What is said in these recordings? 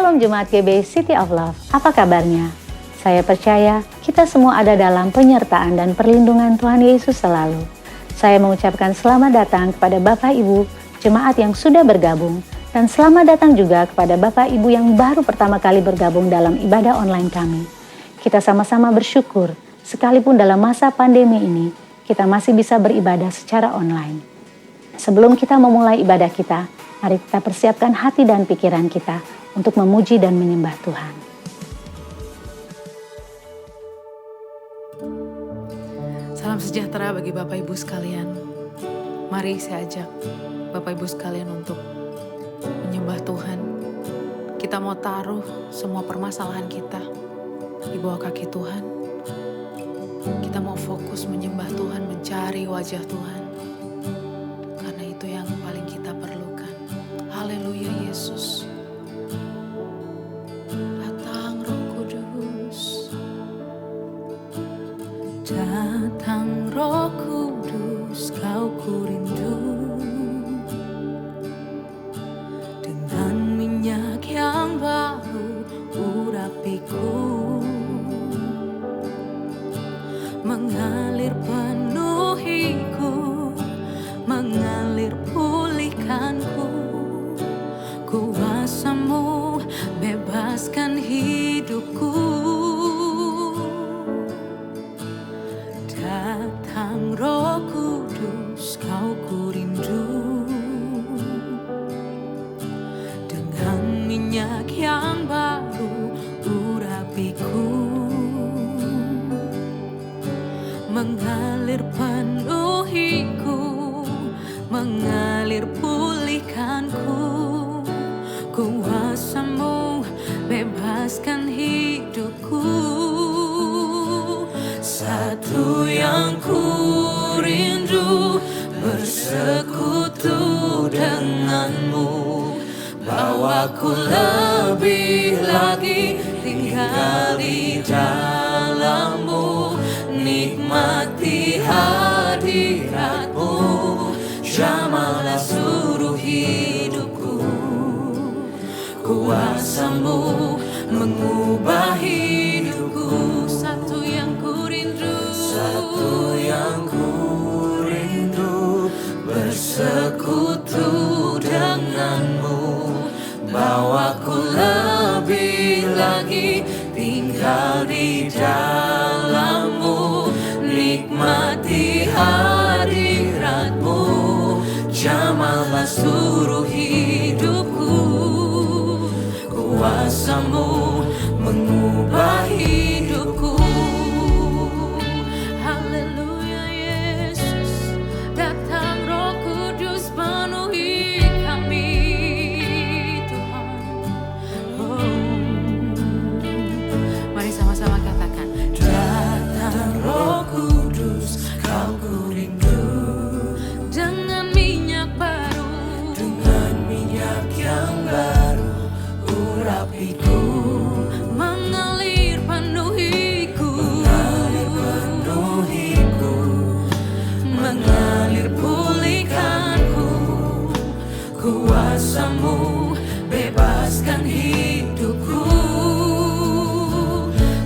Shalom Jemaat GB City of Love, apa kabarnya? Saya percaya kita semua ada dalam penyertaan dan perlindungan Tuhan Yesus selalu. Saya mengucapkan selamat datang kepada Bapak Ibu, jemaat yang sudah bergabung, dan selamat datang juga kepada Bapak Ibu yang baru pertama kali bergabung dalam ibadah online kami. Kita sama-sama bersyukur, sekalipun dalam masa pandemi ini, kita masih bisa beribadah secara online. Sebelum kita memulai ibadah kita, mari kita persiapkan hati dan pikiran kita untuk memuji dan menyembah Tuhan. Salam sejahtera bagi Bapak Ibu sekalian. Mari saya ajak Bapak Ibu sekalian untuk menyembah Tuhan. Kita mau taruh semua permasalahan kita di bawah kaki Tuhan. Kita mau fokus menyembah Tuhan, mencari wajah Tuhan. Karena itu yang paling kita perlukan. Haleluya Yesus. Datang Roh Kudus. Datang Roh Kudus, kau kurindu. Dengan minyak yang baru urapiku, mengalir penuhiku, mengalir pulihkanku. Kuasa-Mu bebaskan hidupku. Datang Roh Kudus, kau kurindu. Dengan minyak yang baru urapiku, mengalir penuhiku, mengalir pulihkanku. Kuasa-Mu bebaskan hidupku. Satu yang ku rindu, bersekutu denganmu. Bawaku lebih lagi tinggal di dalam-Mu. Nikmati hadirat-Mu, jamahlah seluruh hidupku. Kuasa-Mu mengubah hidupku. Satu yang ku rindu, satu yang ku rindu, bersekutu denganmu. Bawaku lebih lagi tinggal di dalam-Mu. Nikmati hadirat-Mu, jamahlah seluruh hidupku. Kuasa-Mu mengubah hidupku. Haleluya Yesus. Datang Roh Kudus, penuhi kami Tuhan. Mari sama-sama katakan. Datang Roh Kudus, kau kurindu. Dengan minyak baru, dengan minyak yang baru urapiku, mengalir penuhiku, mengalir penuhiku, mengalir pulihkanku. Kuasa-Mu bebaskan hidupku.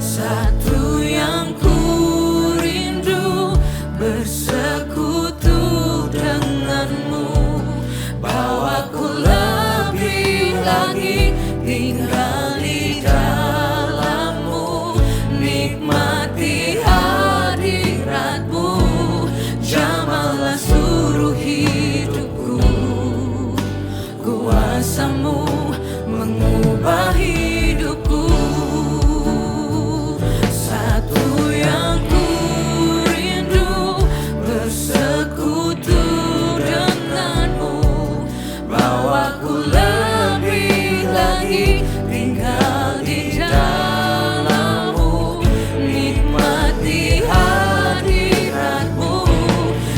Satu yang ku rindu, bersekutu denganmu. Bawaku lebih lagi tinggal di dalam-Mu. Nikmati hadirat-Mu, jamahlah seluruh hidupku. Kuasa-Mu mengubah hidupku. Satu yang ku rindu, bersekutu denganmu. Bawaku lebih lagi tinggal di dalam-Mu. Nikmati hadirat-Mu,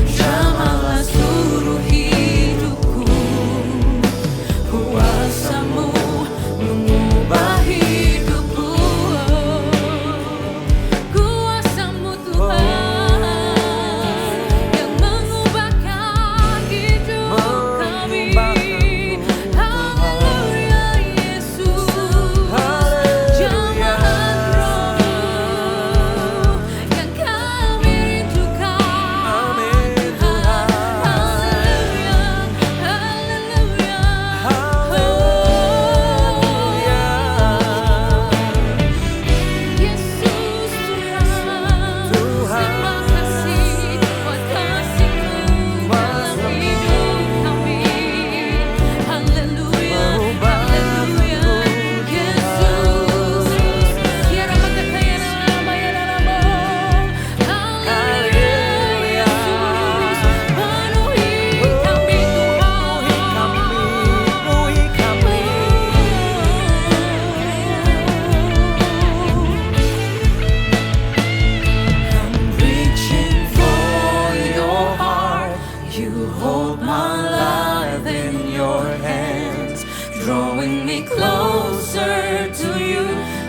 jamahlah seluruh hidupku. Kuasa-Mu mengubah hidupku. Kuasa-Mu Tuhan yang mengubahkan hidup kami. drawing me closer to you.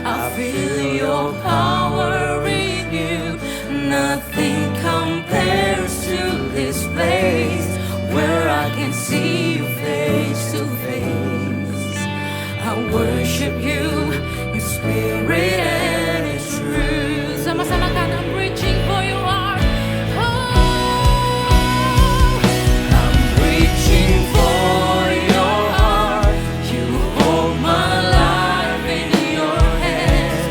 I feel your power in you. Nothing compares to this place where I can see you face to face. I worship you in spirit and in truth. Sama-sama kan, I'm reaching for your heart. Oh, I'm reaching for your heart. You hold my life in your hands,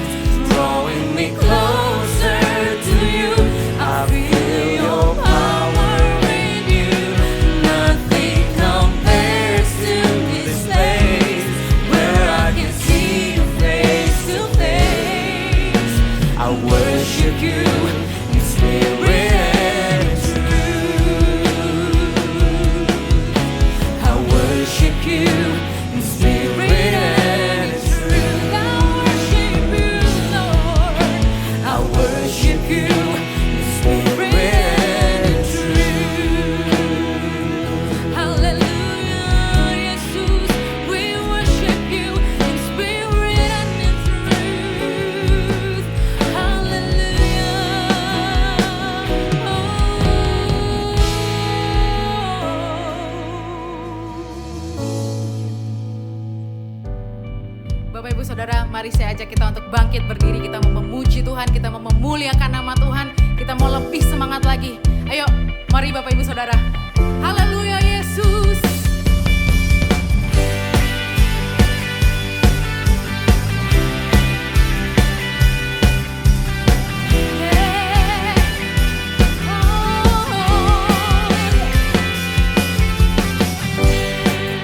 drawing me closer to you. I feel your power in you. Nothing compares to this place where I can see you face to face. I worship you in spirit and in truth. I worship you in spirit and in truth. I worship you, Lord. I worship you in spirit and in truth. Hallelujah, Jesus, we worship you in spirit and in truth. Bapak Ibu Saudara, mari saya ajak kita untuk bangkit berdiri. Kita mau memuji Tuhan, kita mau memuliakan nama Tuhan, kita mau lebih semangat lagi. Ayo, mari Bapak Ibu Saudara. Haleluya Yesus.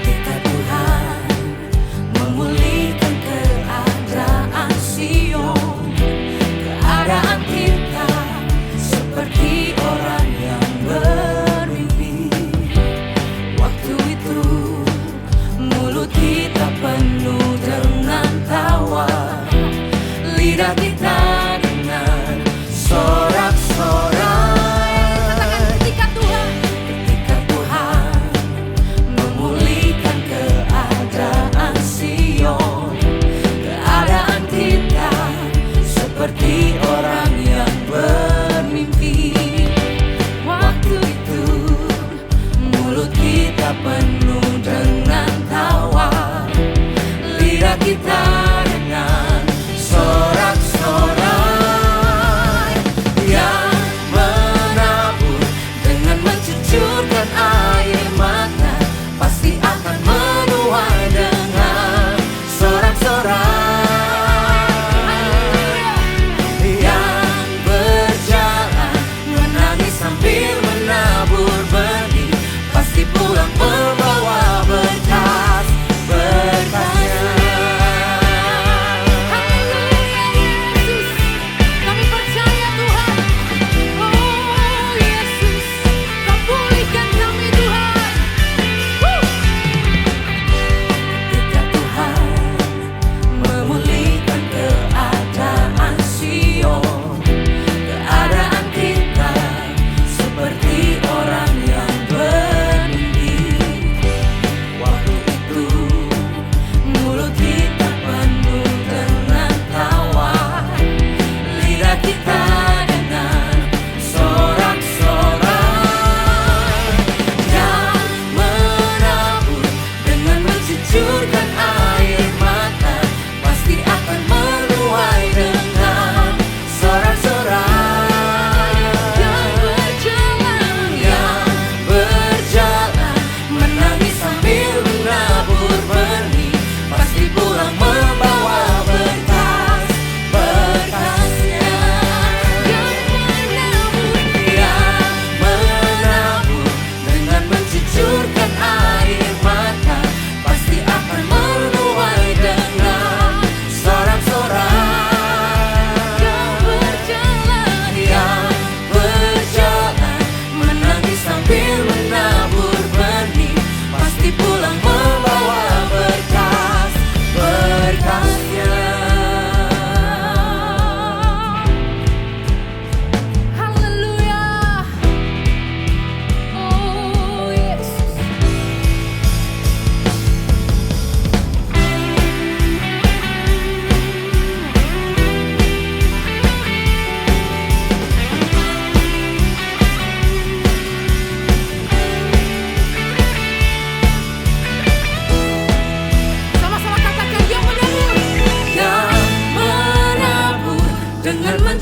Ketika Tuhan memulihkan keadaan Sion, keadaan kita seperti orang yang bermimpi. Waktu itu mulut kita penuh dengan tawa, lidah kita dengan sorak-sorai. Ketika Tuhan memulihkan keadaan Sion, keadaan kita seperti orang yang bermimpi. Waktu itu mulut kita penuh dengan tawa, lidah kita dengan sorak-sorai.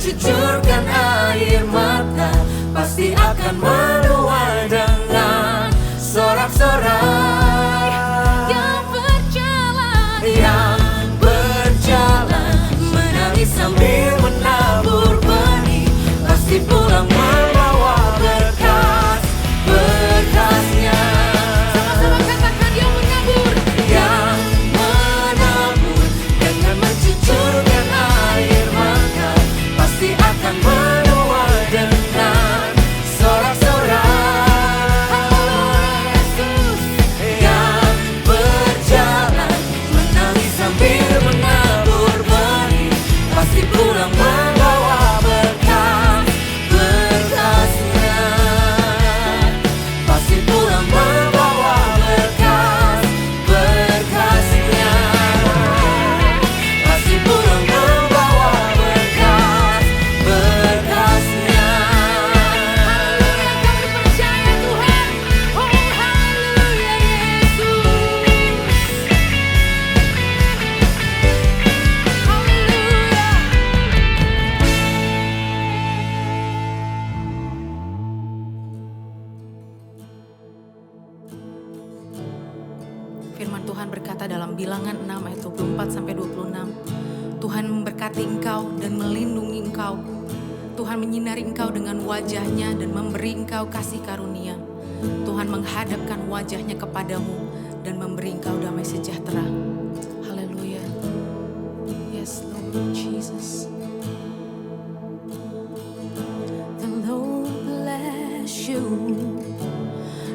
mencucurkan air mata, pasti akan menuai dengan sorak-sorai. Yang berjalan menangis sambil menabur benih, pasti pulang membawa berkas, berkasnya. Sama-sama katakan yang menabur. Yang menabur dengan mencucurkan air mata, pasti akan menuai dengan sorak-sorai. Yang berjalan menangis sambil menabur benih, pasti pulang membawa berkas, berkasnya. Pasti pulang membawa berkas, berkasnya. Pasti pulang membawa berkas, berkasnya. Kami percaya Tuhan. Oh haleluya Yesus. Haleluya. Firman Tuhan berkata dalam Bilangan 6 ayat 24 sampai 26. Tuhan memberkati engkau dan melindungi engkau. Tuhan menyinari engkau dengan wajahnya dan memberi engkau kasih karunia. Tuhan menghadapkan wajahnya kepadamu dan memberi engkau damai sejahtera. Haleluya. Yes Lord Jesus. The Lord bless you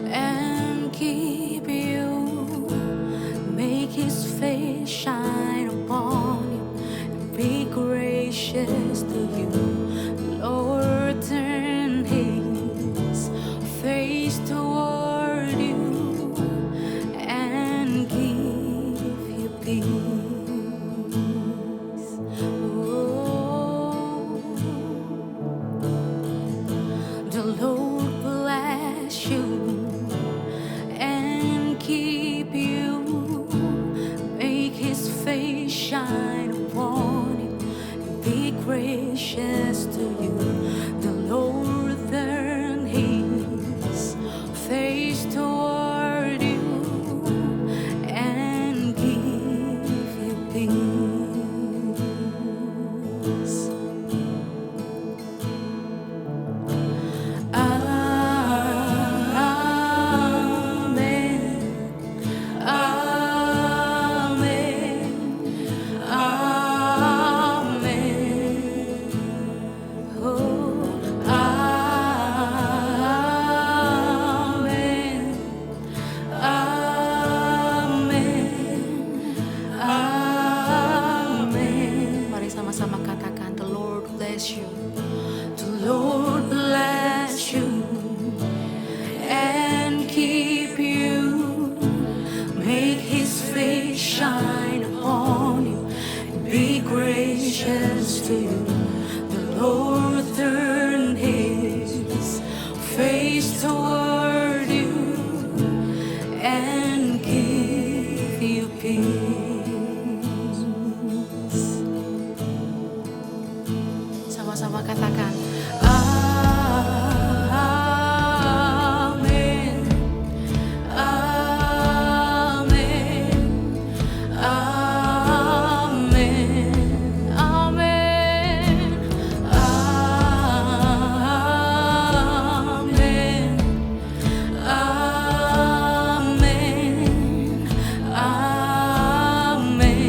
and keep you. Make His face shine upon you and be gracious to you. Lord, turn His face toward you and give you peace. Oh, the Lord bless you and keep you. Make His face shine upon you and be gracious to you. The Lord turn His face toward you and give you peace. Amen. Amen. Amen. Oh, amen. Amen. Amen. Mari sama-sama katakan, the Lord bless you. The Lord bless you and keep you. Make His face shine upon you and be gracious to you. The Lord turn His face toward you and give you peace. Sama-sama katakan, amen. Amen. Amen. Amen. Amen. Amen. Amen.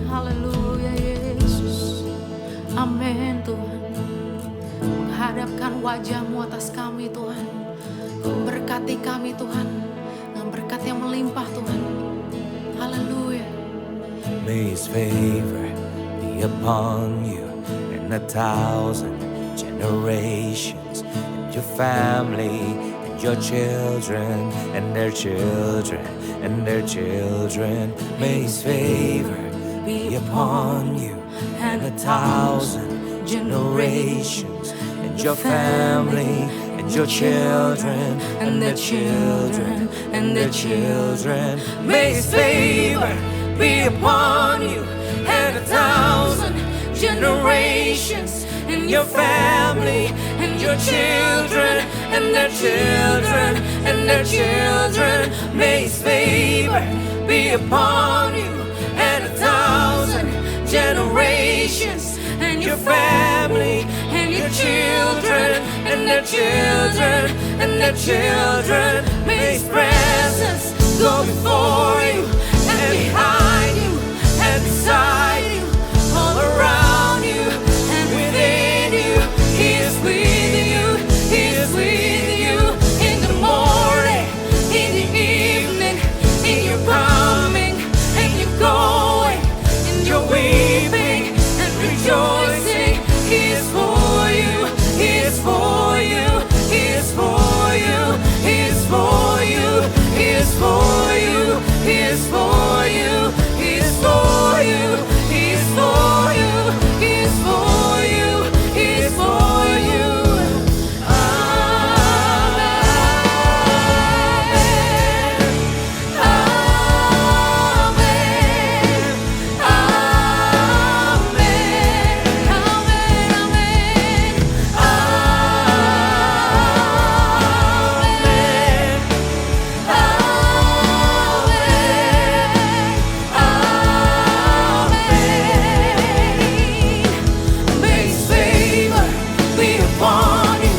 Haleluya Yesus. Amin Tuhan. Menghadapkan wajah-Mu atas kami Tuhan. Memberkati kami Tuhan. Dengan berkat yang melimpah Tuhan. Haleluya. May His favor be upon you and 1,000 generations, and your family, and your children, and their children, and their children. May His favor be upon you and 1,000 generations, and your family, and your children, and their children, and their children. May His favor be upon you and 1,000 generations, and your family, and your children, and their children, and their children. May His favor be upon you, and 1,000 generations, and your family, and your children, and their children, and their children. May His presence go before you, and behind you, and beside you, all around you, and within you. He is with you, He is with you, in the morning, in the evening, in your coming, and your going, in your weeping and rejoicing. He is for you, He is for you, He is for you, He is for you, He is for you, He is for you, He is for you, He is for you, He is for you, He is for you. Amen. Amen. Amen. Amen. May His favor be upon you,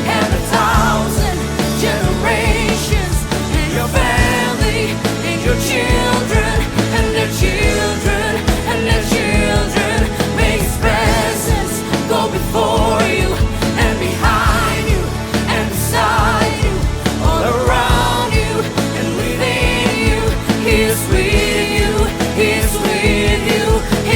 and 1,000 generations, and your family, and your children, and their children, and their children. May His presence go before you, and behind you, and beside you, all around you, and within you. He is with you, He is with you,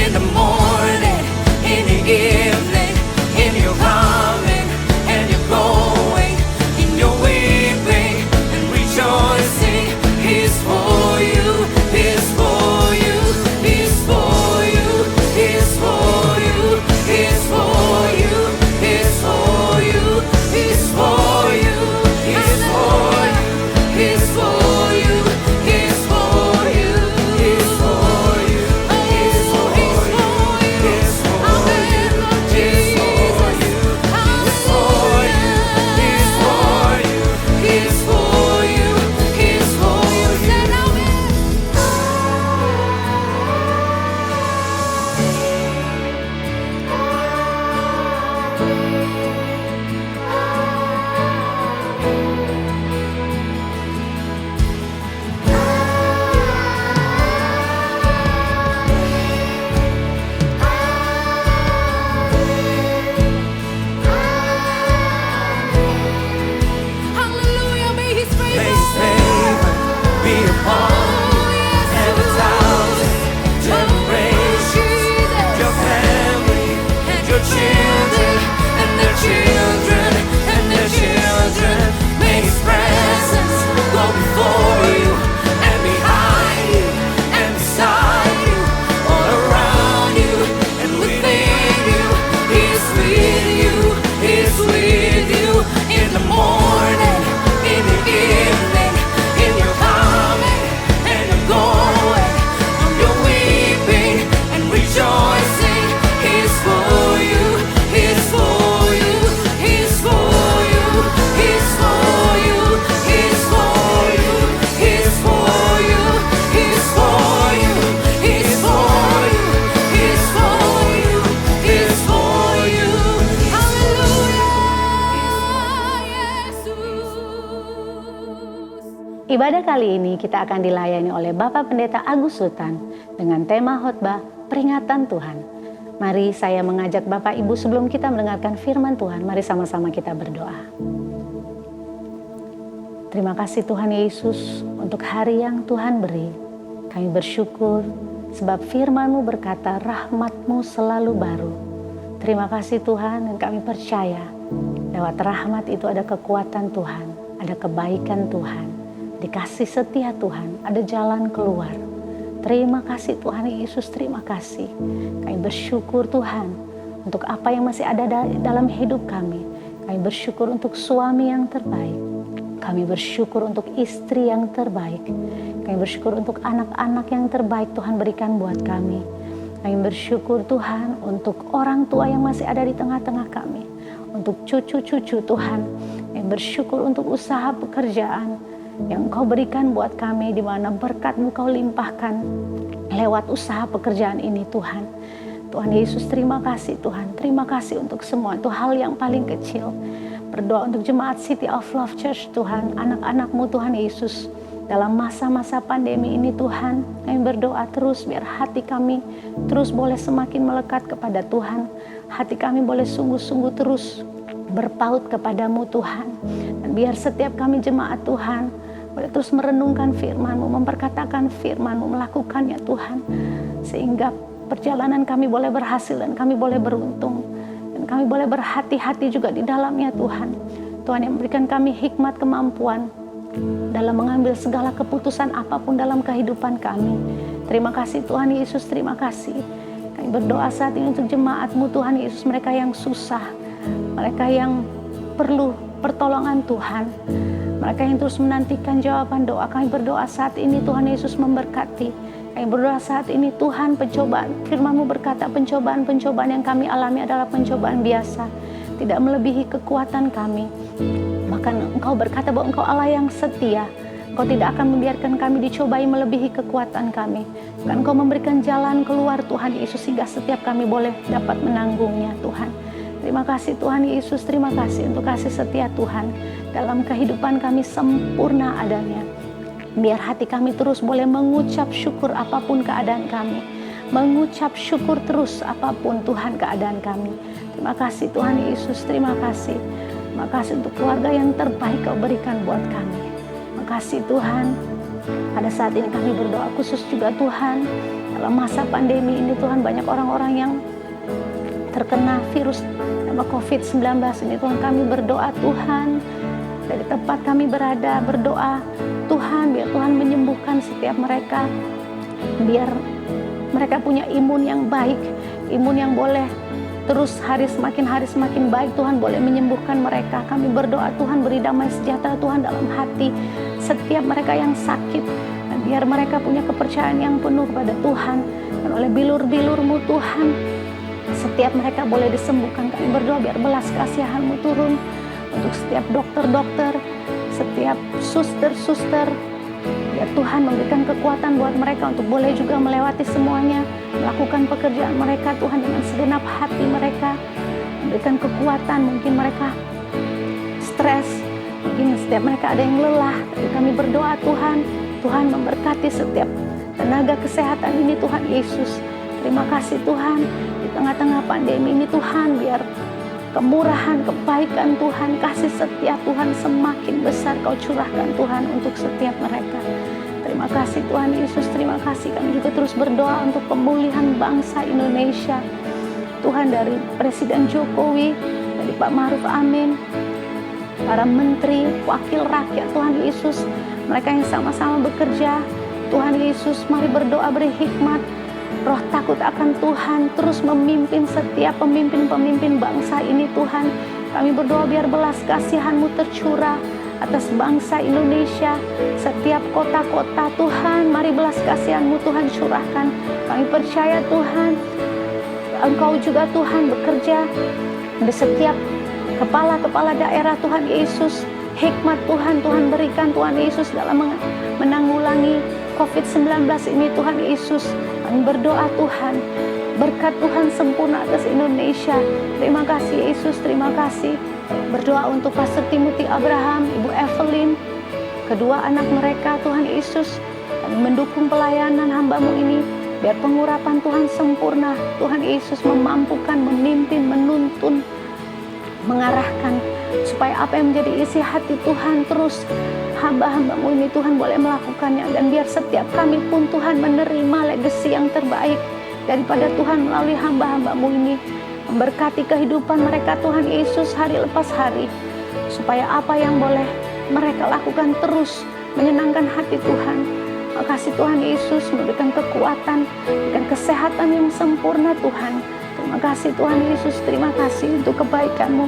in the morning, in the evening, in your coming, and your going, in your weeping and rejoicing. He is for you, He is for you, He is for you, He is for you, He is for you, He is for you, He is for you, He is for you, He is for you, He is for you, He is for you, He is for you, He is for you, He is for you, He is for you, He is for you, He is for you. Hallelujah, may His favor be upon you, and 1,000 generations, your family, and your children, and their children, and their children. May His presence go before you, and behind you, and beside you, all around you, and within you. He is with you, He is with you, in the morning, in the evening, in your coming, and your going, on your weeping and rejoicing. He is for you, He is for you, He is for you, He is for you, He is for you, He is for you, He is for you, He is for you, He is for you, He is for you. Hallelujah, Yesus. Ibadah kali ini kita akan dilayani oleh Bapak Pendeta Agus Sultan dengan tema khotbah peringatan Tuhan. Mari saya mengajak Bapak Ibu sebelum kita mendengarkan firman Tuhan, mari sama-sama kita berdoa. Terima kasih Tuhan Yesus untuk hari yang Tuhan beri. Kami bersyukur sebab firman-Mu berkata rahmat-Mu selalu baru. Terima kasih Tuhan, dan kami percaya lewat rahmat itu ada kekuatan Tuhan, ada kebaikan Tuhan, dikasih setia Tuhan, ada jalan keluar. Terima kasih Tuhan Yesus, terima kasih. Kami bersyukur Tuhan untuk apa yang masih ada dalam hidup kami. Kami bersyukur untuk suami yang terbaik. Kami bersyukur untuk istri yang terbaik. Kami bersyukur untuk anak-anak yang terbaik Tuhan berikan buat kami. Kami bersyukur Tuhan untuk orang tua yang masih ada di tengah-tengah kami, untuk cucu-cucu Tuhan. Kami bersyukur untuk usaha pekerjaan yang Kau berikan buat kami, di mana berkat-Mu Kau limpahkan lewat usaha pekerjaan ini Tuhan. Tuhan Yesus, terima kasih Tuhan. Terima kasih untuk semua, itu hal yang paling kecil. Berdoa untuk jemaat City of Love Church Tuhan, anak-anak-Mu Tuhan Yesus. Dalam masa-masa pandemi ini Tuhan, kami berdoa terus biar hati kami terus boleh semakin melekat kepada Tuhan. Hati kami boleh sungguh-sungguh terus berpaut kepadamu Tuhan. Dan biar setiap kami jemaat Tuhan boleh terus merenungkan firman-Mu, memperkatakan firman-Mu, melakukannya Tuhan. Sehingga perjalanan kami boleh berhasil dan kami boleh beruntung. Dan kami boleh berhati-hati juga di dalamnya Tuhan. Tuhan yang memberikan kami hikmat, kemampuan dalam mengambil segala keputusan apapun dalam kehidupan kami. Terima kasih Tuhan Yesus, terima kasih. Kami berdoa saat ini untuk jemaat-Mu Tuhan Yesus, mereka yang susah, mereka yang perlu pertolongan Tuhan, mereka yang terus menantikan jawaban doa. Kami berdoa saat ini Tuhan Yesus memberkati. Kami berdoa saat ini Tuhan, pencobaan, firman-Mu berkata pencobaan-pencobaan yang kami alami adalah pencobaan biasa, tidak melebihi kekuatan kami. Maka Engkau berkata bahwa Engkau Allah yang setia. Engkau tidak akan membiarkan kami dicobai melebihi kekuatan kami. Dan Engkau memberikan jalan keluar Tuhan Yesus, sehingga setiap kami boleh dapat menanggungnya Tuhan. Terima kasih Tuhan Yesus, terima kasih untuk kasih setia Tuhan dalam kehidupan kami sempurna adanya. Biar hati kami terus boleh mengucap syukur apapun keadaan kami. Mengucap syukur terus apapun Tuhan keadaan kami. Terima kasih Tuhan Yesus, terima kasih. Terima kasih untuk keluarga yang terbaik Kau berikan buat kami. Terima kasih Tuhan. Pada saat ini kami berdoa khusus juga Tuhan. Dalam masa pandemi ini Tuhan, banyak orang-orang yang terkena virus nama COVID-19 ini Tuhan. Kami berdoa Tuhan, dari tempat kami berada berdoa Tuhan, biar Tuhan menyembuhkan setiap mereka. Biar mereka punya imun yang baik, imun yang boleh terus hari semakin baik. Tuhan boleh menyembuhkan mereka. Kami berdoa Tuhan, beri damai sejahtera Tuhan dalam hati setiap mereka yang sakit. Dan biar mereka punya kepercayaan yang penuh kepada Tuhan. Dan oleh bilur-bilur-Mu Tuhan, setiap mereka boleh disembuhkan. Kami berdoa biar belas kasihan-Mu turun untuk setiap dokter-dokter, setiap suster-suster. Biar Tuhan memberikan kekuatan buat mereka untuk boleh juga melewati semuanya, melakukan pekerjaan mereka Tuhan dengan segenap hati mereka. Memberikan kekuatan, mungkin mereka stres, mungkin setiap mereka ada yang lelah. Tapi kami berdoa Tuhan, Tuhan memberkati setiap tenaga kesehatan ini Tuhan Yesus. Terima kasih Tuhan, di tengah-tengah pandemi ini Tuhan, biar kemurahan, kebaikan Tuhan, kasih setia Tuhan semakin besar Kau curahkan Tuhan untuk setiap mereka. Terima kasih Tuhan Yesus, terima kasih. Kami juga terus berdoa untuk pemulihan bangsa Indonesia. Tuhan, dari Presiden Jokowi, dari Pak Ma'ruf Amin, para menteri, wakil rakyat Tuhan Yesus, mereka yang sama-sama bekerja. Tuhan Yesus, mari berdoa, beri hikmat, roh takut akan Tuhan terus memimpin setiap pemimpin-pemimpin bangsa ini Tuhan. Kami berdoa biar belas kasihan-Mu tercurah atas bangsa Indonesia, setiap kota-kota Tuhan. Mari belas kasihan-Mu Tuhan curahkan. Kami percaya Tuhan, Engkau juga Tuhan bekerja di setiap kepala-kepala daerah Tuhan Yesus. Hikmat Tuhan, Tuhan berikan Tuhan Yesus dalam menanggulangi COVID-19 ini Tuhan Yesus. Kami berdoa Tuhan, berkat Tuhan sempurna atas Indonesia. Terima kasih Yesus, terima kasih. Berdoa untuk Pastor Timothy Abraham, Ibu Evelyn, kedua anak mereka Tuhan Yesus. Kami mendukung pelayanan hamba-Mu ini, biar pengurapan Tuhan sempurna. Tuhan Yesus memampukan, memimpin, menuntun, mengarahkan, supaya apa yang menjadi isi hati Tuhan terus hamba-hamba-Mu ini Tuhan boleh melakukannya. Dan biar setiap kami pun Tuhan menerima legacy yang terbaik daripada Tuhan melalui hamba-hamba-Mu ini. Memberkati kehidupan mereka Tuhan Yesus hari lepas hari, supaya apa yang boleh mereka lakukan terus menyenangkan hati Tuhan. Makasih Tuhan Yesus, memberikan kekuatan, memberikan kesehatan yang sempurna Tuhan. Terima kasih Tuhan Yesus, terima kasih untuk kebaikan-Mu.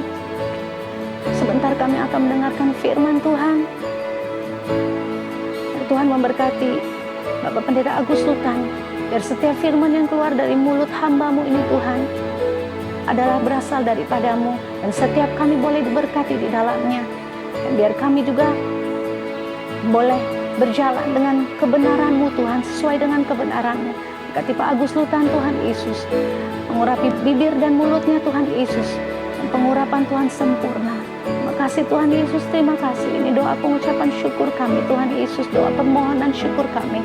Sebentar kami akan mendengarkan firman Tuhan. Tuhan memberkati Bapak Pendeta Agus Sultan, Biar setiap firman yang keluar dari mulut hamba-Mu ini Tuhan adalah berasal daripadamu, dan setiap kami boleh diberkati di dalamnya. Dan biar kami juga boleh berjalan dengan kebenaran-Mu Tuhan, sesuai dengan kebenaran-Mu. Berkati Pak Agus Lutan Tuhan Yesus, mengurapi bibir dan mulutnya Tuhan Yesus, dan pengurapan Tuhan sempurna. Terima kasih Tuhan Yesus, terima kasih. Ini doa pengucapan syukur kami Tuhan Yesus, doa permohonan syukur kami.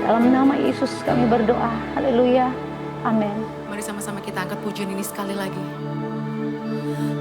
Dalam nama Yesus kami berdoa, haleluya, amin. Mari sama-sama kita angkat pujian ini sekali lagi.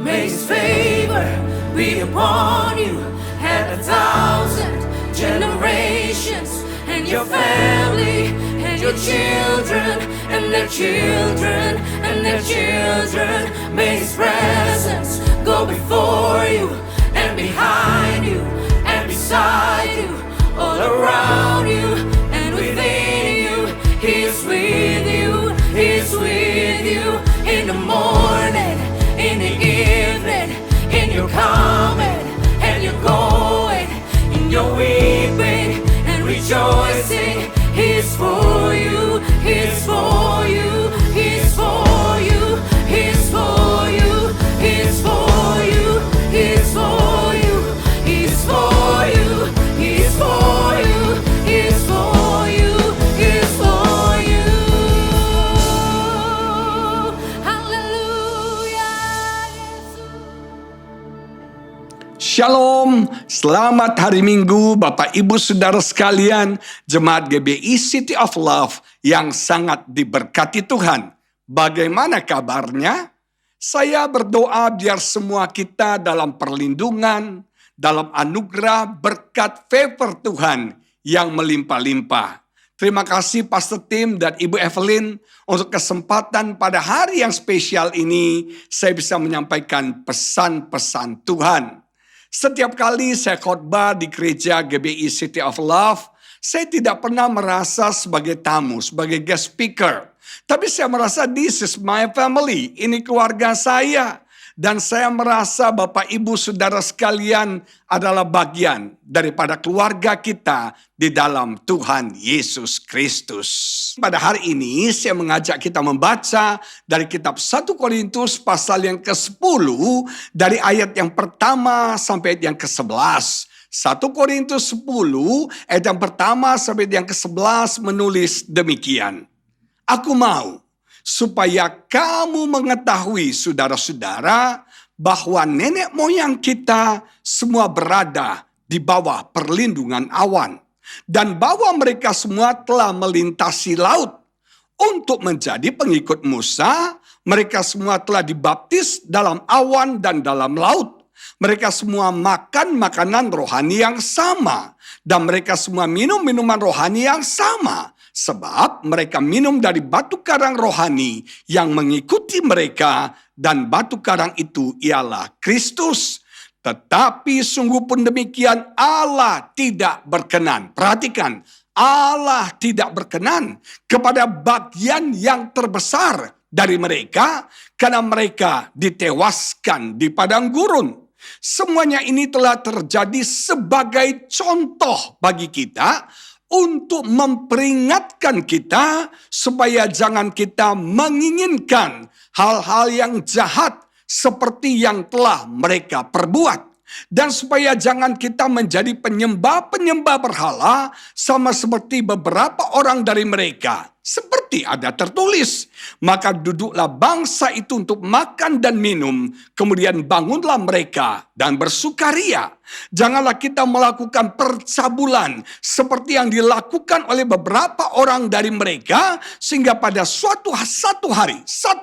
May His favor be upon you and 1,000 generations, and your family, and your children, and their children, and their children. May His presence go before you, and behind you, and beside you, all around you, and within you. He is with you, He is with you, in the morning, in the evening, in your coming and your going, in your weeping and rejoicing. He is for you, He is for you, He is for you, He is for you, He is for you, He is for you, He is for you, He is for you, He is for you, He is for you. Hallelujah. Shalom, selamat hari Minggu Bapak Ibu Saudara sekalian, Jemaat GBI City of Love yang sangat diberkati Tuhan. Bagaimana kabarnya? Saya berdoa biar semua kita dalam perlindungan, dalam anugerah berkat favor Tuhan yang melimpah-limpah. Terima kasih Pastor Tim dan Ibu Evelyn untuk kesempatan pada hari yang spesial ini saya bisa menyampaikan pesan-pesan Tuhan. Setiap kali saya khotbah di gereja GBI City of Love, saya tidak pernah merasa sebagai tamu, sebagai guest speaker. Tapi saya merasa this is my family, ini keluarga saya. Dan saya merasa Bapak Ibu Saudara sekalian adalah bagian daripada keluarga kita di dalam Tuhan Yesus Kristus. Pada hari ini saya mengajak kita membaca dari kitab 1 Korintus pasal yang ke-10 dari ayat yang pertama sampai ayat yang ke-11. 1 Korintus 10 ayat yang pertama sampai ayat yang ke-11 menulis demikian. Aku mau supaya kamu mengetahui saudara-saudara bahwa nenek moyang kita semua berada di bawah perlindungan awan. Dan bahwa mereka semua telah melintasi laut. Untuk menjadi pengikut Musa, mereka semua telah dibaptis dalam awan dan dalam laut. Mereka semua makan makanan rohani yang sama. Dan mereka semua minum minuman rohani yang sama. Sebab mereka minum dari batu karang rohani yang mengikuti mereka, dan batu karang itu ialah Kristus. Tetapi sungguh pun demikian Allah tidak berkenan. Perhatikan, Allah tidak berkenan kepada bagian yang terbesar dari mereka, karena mereka ditewaskan di padang gurun. Semuanya ini telah terjadi sebagai contoh bagi kita, untuk memperingatkan kita supaya jangan kita menginginkan hal-hal yang jahat seperti yang telah mereka perbuat. Dan supaya jangan kita menjadi penyembah-penyembah berhala sama seperti beberapa orang dari mereka. Seperti ada tertulis, maka duduklah bangsa itu untuk makan dan minum, kemudian bangunlah mereka dan bersukaria. Janganlah kita melakukan percabulan seperti yang dilakukan oleh beberapa orang dari mereka, sehingga pada satu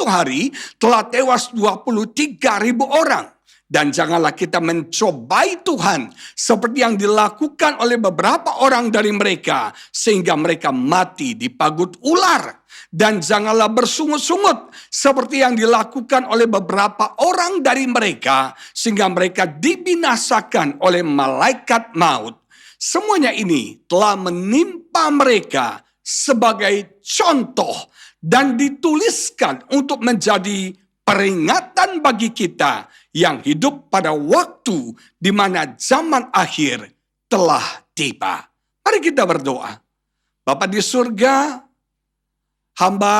hari telah tewas 23.000 orang. Dan janganlah kita mencobai Tuhan seperti yang dilakukan oleh beberapa orang dari mereka, sehingga mereka mati di pagut ular. Dan janganlah bersungut-sungut seperti yang dilakukan oleh beberapa orang dari mereka, sehingga mereka dibinasakan oleh malaikat maut. Semuanya ini telah menimpa mereka sebagai contoh dan dituliskan untuk menjadi peringatan bagi kita yang hidup pada waktu di mana zaman akhir telah tiba. Mari kita berdoa. Bapa di surga, Hamba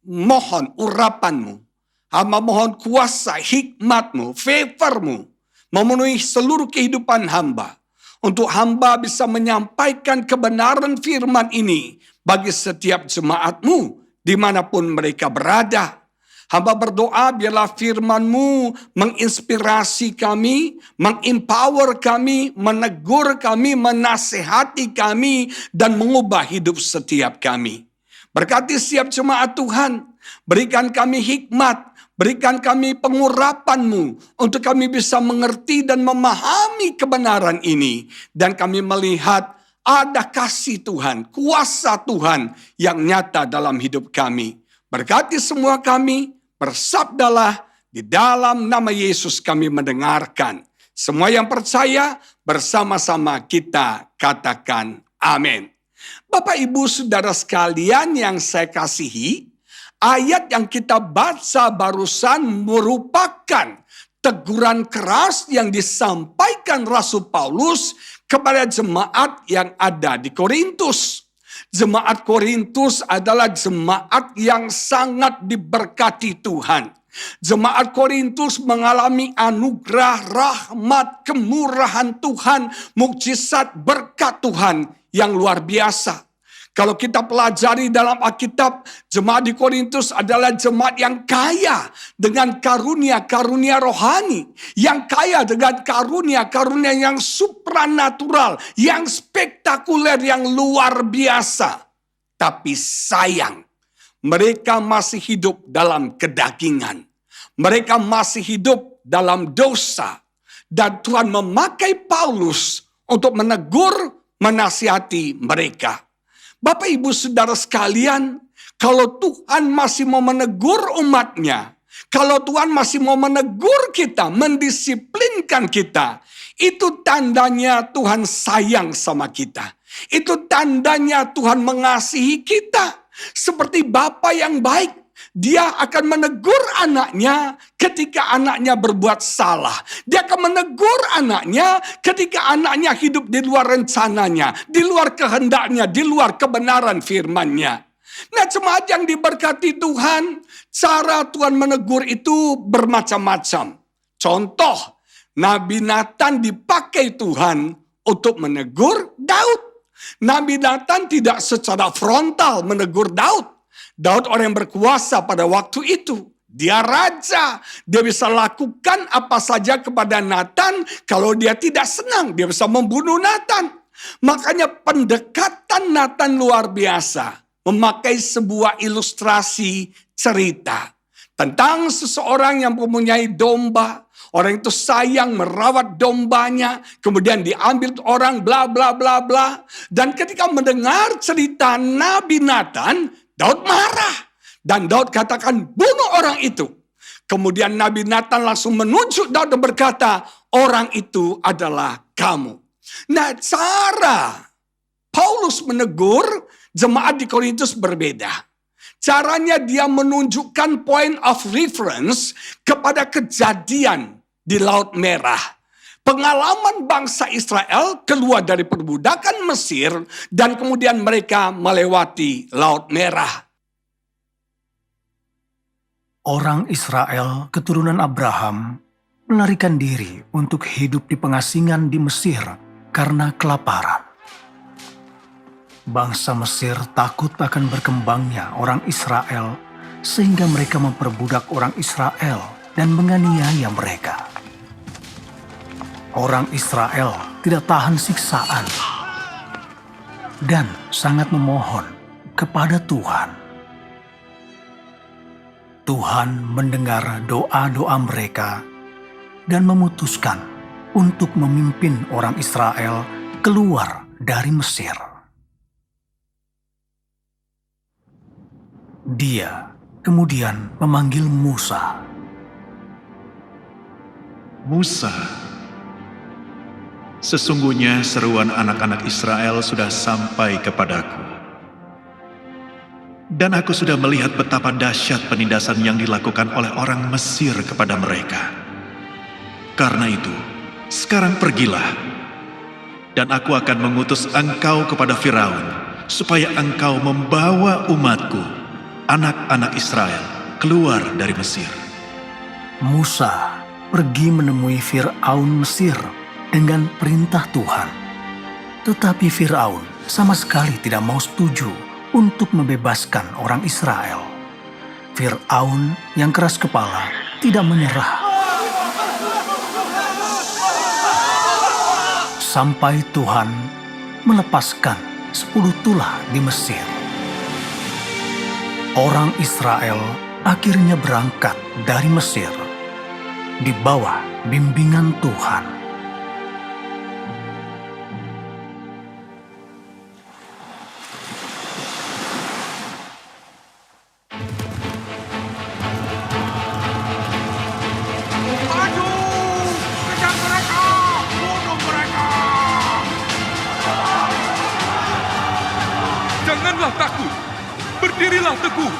mohon urapan-Mu. Hamba mohon kuasa, hikmat-Mu, favor-Mu memenuhi seluruh kehidupan hamba. Untuk hamba bisa menyampaikan kebenaran firman ini bagi setiap jemaat-Mu dimanapun mereka berada. Hamba berdoa biarlah firman-Mu menginspirasi kami, mengempower kami, menegur kami, menasehati kami, dan mengubah hidup setiap kami. Berkati setiap jemaat Tuhan, berikan kami hikmat, berikan kami pengurapan-Mu untuk kami bisa mengerti dan memahami kebenaran ini. Dan kami melihat ada kasih Tuhan, kuasa Tuhan yang nyata dalam hidup kami. Berkati semua kami, bersabdalah, di dalam nama Yesus kami mendengarkan. Semua yang percaya bersama-sama kita katakan amin. Bapak Ibu Saudara sekalian yang saya kasihi, ayat yang kita baca barusan merupakan teguran keras yang disampaikan Rasul Paulus kepada jemaat yang ada di Korintus. Jemaat Korintus adalah jemaat yang sangat diberkati Tuhan. Jemaat Korintus mengalami anugerah, rahmat, kemurahan Tuhan, mukjizat berkat Tuhan yang luar biasa. Kalau kita pelajari dalam Alkitab, jemaat di Korintus adalah jemaat yang kaya dengan karunia-karunia rohani. Yang kaya dengan karunia-karunia yang supranatural, yang spektakuler, yang luar biasa. Tapi sayang, mereka masih hidup dalam kedagingan. Mereka masih hidup dalam dosa. Dan Tuhan memakai Paulus untuk menegur, menasihati mereka. Bapak Ibu Saudara sekalian, kalau Tuhan masih mau menegur umatnya, kalau Tuhan masih mau menegur kita, mendisiplinkan kita, itu tandanya Tuhan sayang sama kita. Itu tandanya Tuhan mengasihi kita. Seperti Bapa yang baik, Dia akan menegur anaknya ketika anaknya berbuat salah. Dia akan menegur anaknya ketika anaknya hidup di luar rencananya, di luar kehendaknya, di luar kebenaran firman-Nya. Nah, jemaat yang diberkati Tuhan, cara Tuhan menegur itu bermacam-macam. Contoh, Nabi Nathan dipakai Tuhan untuk menegur Daud. Nabi Nathan tidak secara frontal menegur Daud. Daud orang yang berkuasa pada waktu itu. Dia raja. Dia bisa lakukan apa saja kepada Nathan. Kalau dia tidak senang, dia bisa membunuh Nathan. Makanya pendekatan Nathan luar biasa. Memakai sebuah ilustrasi cerita. Tentang seseorang yang mempunyai domba. Orang itu sayang merawat dombanya. Kemudian diambil orang bla bla bla bla. Dan ketika mendengar cerita Nabi Nathan, Daud marah. Dan Daud katakan, bunuh orang itu. Kemudian Nabi Nathan langsung menunjuk Daud dan berkata, orang itu adalah kamu. Nah, cara Paulus menegur jemaat di Korintus berbeda. Caranya dia menunjukkan point of reference kepada kejadian di Laut Merah. Pengalaman bangsa Israel keluar dari perbudakan Mesir dan kemudian mereka melewati Laut Merah. Orang Israel keturunan Abraham melarikan diri untuk hidup di pengasingan di Mesir karena kelaparan. Bangsa Mesir takut akan berkembangnya orang Israel sehingga mereka memperbudak orang Israel dan menganiaya mereka. Orang Israel tidak tahan siksaan dan sangat memohon kepada Tuhan. Tuhan mendengar doa-doa mereka dan memutuskan untuk memimpin orang Israel keluar dari Mesir. Dia kemudian memanggil Musa. Musa, sesungguhnya seruan anak-anak Israel sudah sampai kepadaku. Dan aku sudah melihat betapa dahsyat penindasan yang dilakukan oleh orang Mesir kepada mereka. Karena itu, sekarang pergilah, dan aku akan mengutus engkau kepada Firaun, supaya engkau membawa umatku, anak-anak Israel, keluar dari Mesir. Musa pergi menemui Fir'aun Mesir dengan perintah Tuhan. Tetapi Fir'aun sama sekali tidak mau setuju untuk membebaskan orang Israel. Fir'aun yang keras kepala tidak menyerah. Sampai Tuhan melepaskan 10 tulah di Mesir. Orang Israel akhirnya berangkat dari Mesir di bawah bimbingan Tuhan. Maju! Kejar mereka! Bunuh mereka! Janganlah takut, berdirilah teguh,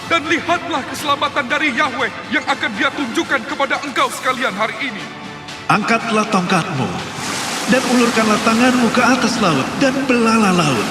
dan lihatlah keselamatan dari Yahweh yang akan Dia tunjukkan kepada engkau sekalian hari ini. Angkatlah tongkatmu, dan ulurkanlah tanganmu ke atas laut, dan belalah laut.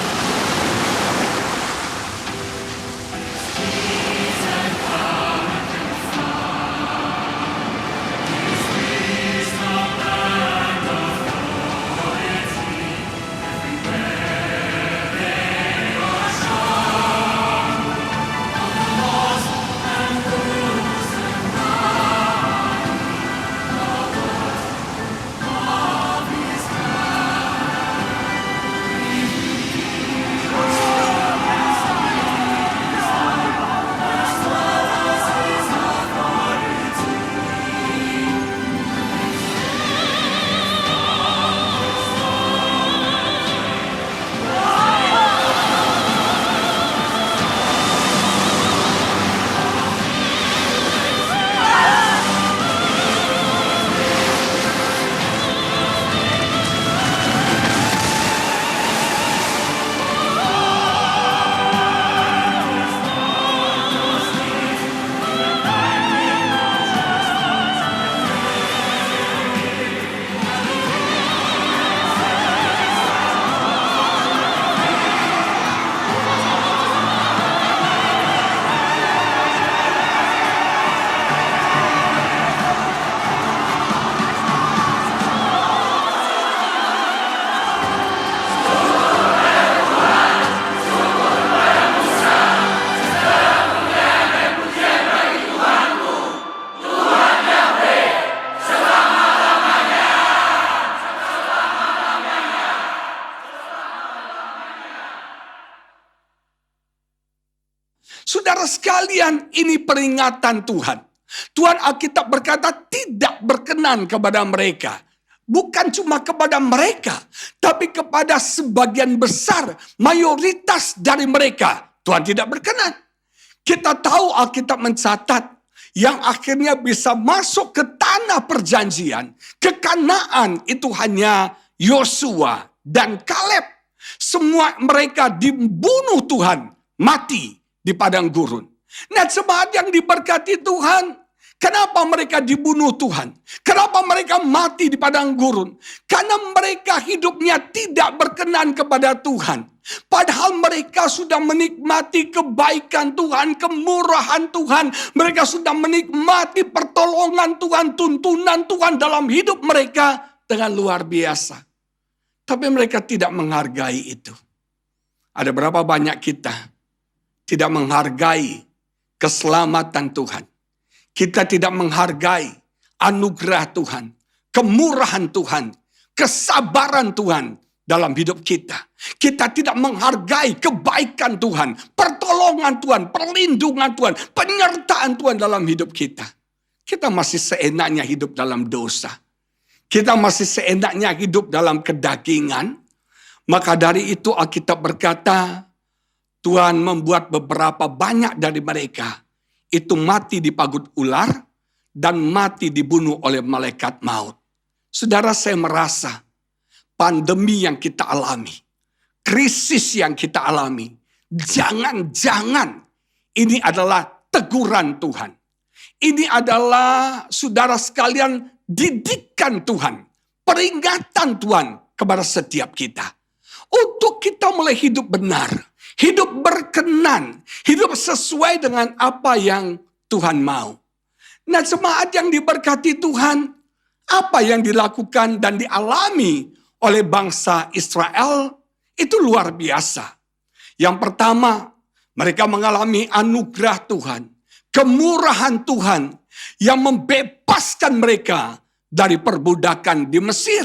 Saudara sekalian, ini peringatan Tuhan. Tuhan Alkitab berkata tidak berkenan kepada mereka. Bukan cuma kepada mereka, tapi kepada sebagian besar, mayoritas dari mereka. Tuhan tidak berkenan. Kita tahu Alkitab mencatat yang akhirnya bisa masuk ke tanah perjanjian, ke Kanaan, itu hanya Yosua dan Kaleb. Semua mereka dibunuh Tuhan, mati di padang gurun. Nah, jemaat yang diberkati Tuhan, kenapa mereka dibunuh Tuhan? Kenapa mereka mati di padang gurun? Karena mereka hidupnya tidak berkenan kepada Tuhan. Padahal mereka sudah menikmati kebaikan Tuhan, kemurahan Tuhan. Mereka sudah menikmati pertolongan Tuhan, tuntunan Tuhan dalam hidup mereka dengan luar biasa. Tapi mereka tidak menghargai itu. Ada berapa banyak kita tidak menghargai keselamatan Tuhan. Kita tidak menghargai anugerah Tuhan, kemurahan Tuhan, kesabaran Tuhan dalam hidup kita. Kita tidak menghargai kebaikan Tuhan, pertolongan Tuhan, perlindungan Tuhan, penyertaan Tuhan dalam hidup kita. Kita masih seenaknya hidup dalam dosa. Kita masih seenaknya hidup dalam kedagingan. Maka dari itu Alkitab berkata, Tuhan membuat beberapa banyak dari mereka itu mati di pagut ular dan mati dibunuh oleh malaikat maut. Saudara, saya merasa pandemi yang kita alami, krisis yang kita alami, jangan-jangan ini adalah teguran Tuhan. Ini adalah, saudara sekalian, didikan Tuhan, peringatan Tuhan kepada setiap kita. untuk kita mulai hidup benar, hidup berkenan, hidup sesuai dengan apa yang Tuhan mau. Nah, jemaat yang diberkati Tuhan, apa yang dilakukan dan dialami oleh bangsa Israel itu luar biasa. Yang pertama, mereka mengalami anugerah Tuhan, kemurahan Tuhan yang membebaskan mereka dari perbudakan di Mesir.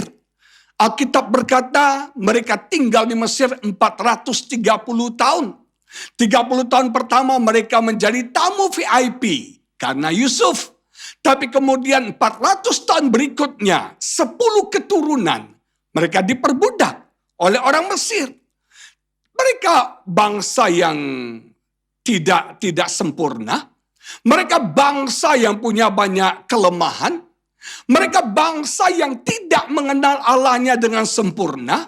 Alkitab berkata mereka tinggal di Mesir 430 tahun. 30 tahun pertama mereka menjadi tamu VIP karena Yusuf. Tapi kemudian 400 tahun berikutnya, 10 keturunan, mereka diperbudak oleh orang Mesir. Mereka bangsa yang tidak sempurna. Mereka bangsa yang punya banyak kelemahan. Mereka bangsa yang tidak mengenal Allahnya dengan sempurna.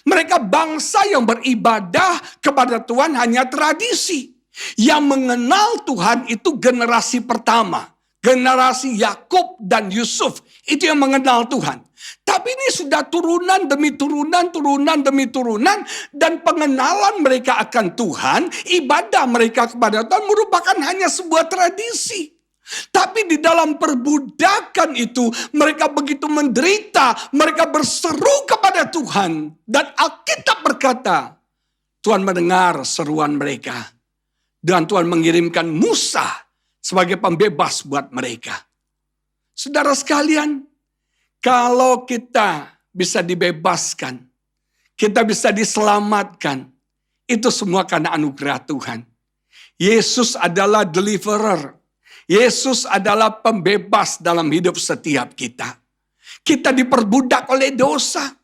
Mereka bangsa yang beribadah kepada Tuhan hanya tradisi. Yang mengenal Tuhan itu generasi pertama. Generasi Yakub dan Yusuf. Itu yang mengenal Tuhan. Tapi ini sudah turunan demi turunan, turunan demi turunan. Dan pengenalan mereka akan Tuhan, ibadah mereka kepada Tuhan merupakan hanya sebuah tradisi. Tapi di dalam perbudakan itu mereka begitu menderita, mereka berseru kepada Tuhan. Dan Alkitab berkata, Tuhan mendengar seruan mereka. Dan Tuhan mengirimkan Musa sebagai pembebas buat mereka. Saudara sekalian, kalau kita bisa dibebaskan, kita bisa diselamatkan, itu semua karena anugerah Tuhan. Yesus adalah deliverer. Yesus adalah pembebas dalam hidup setiap kita. Kita diperbudak oleh dosa.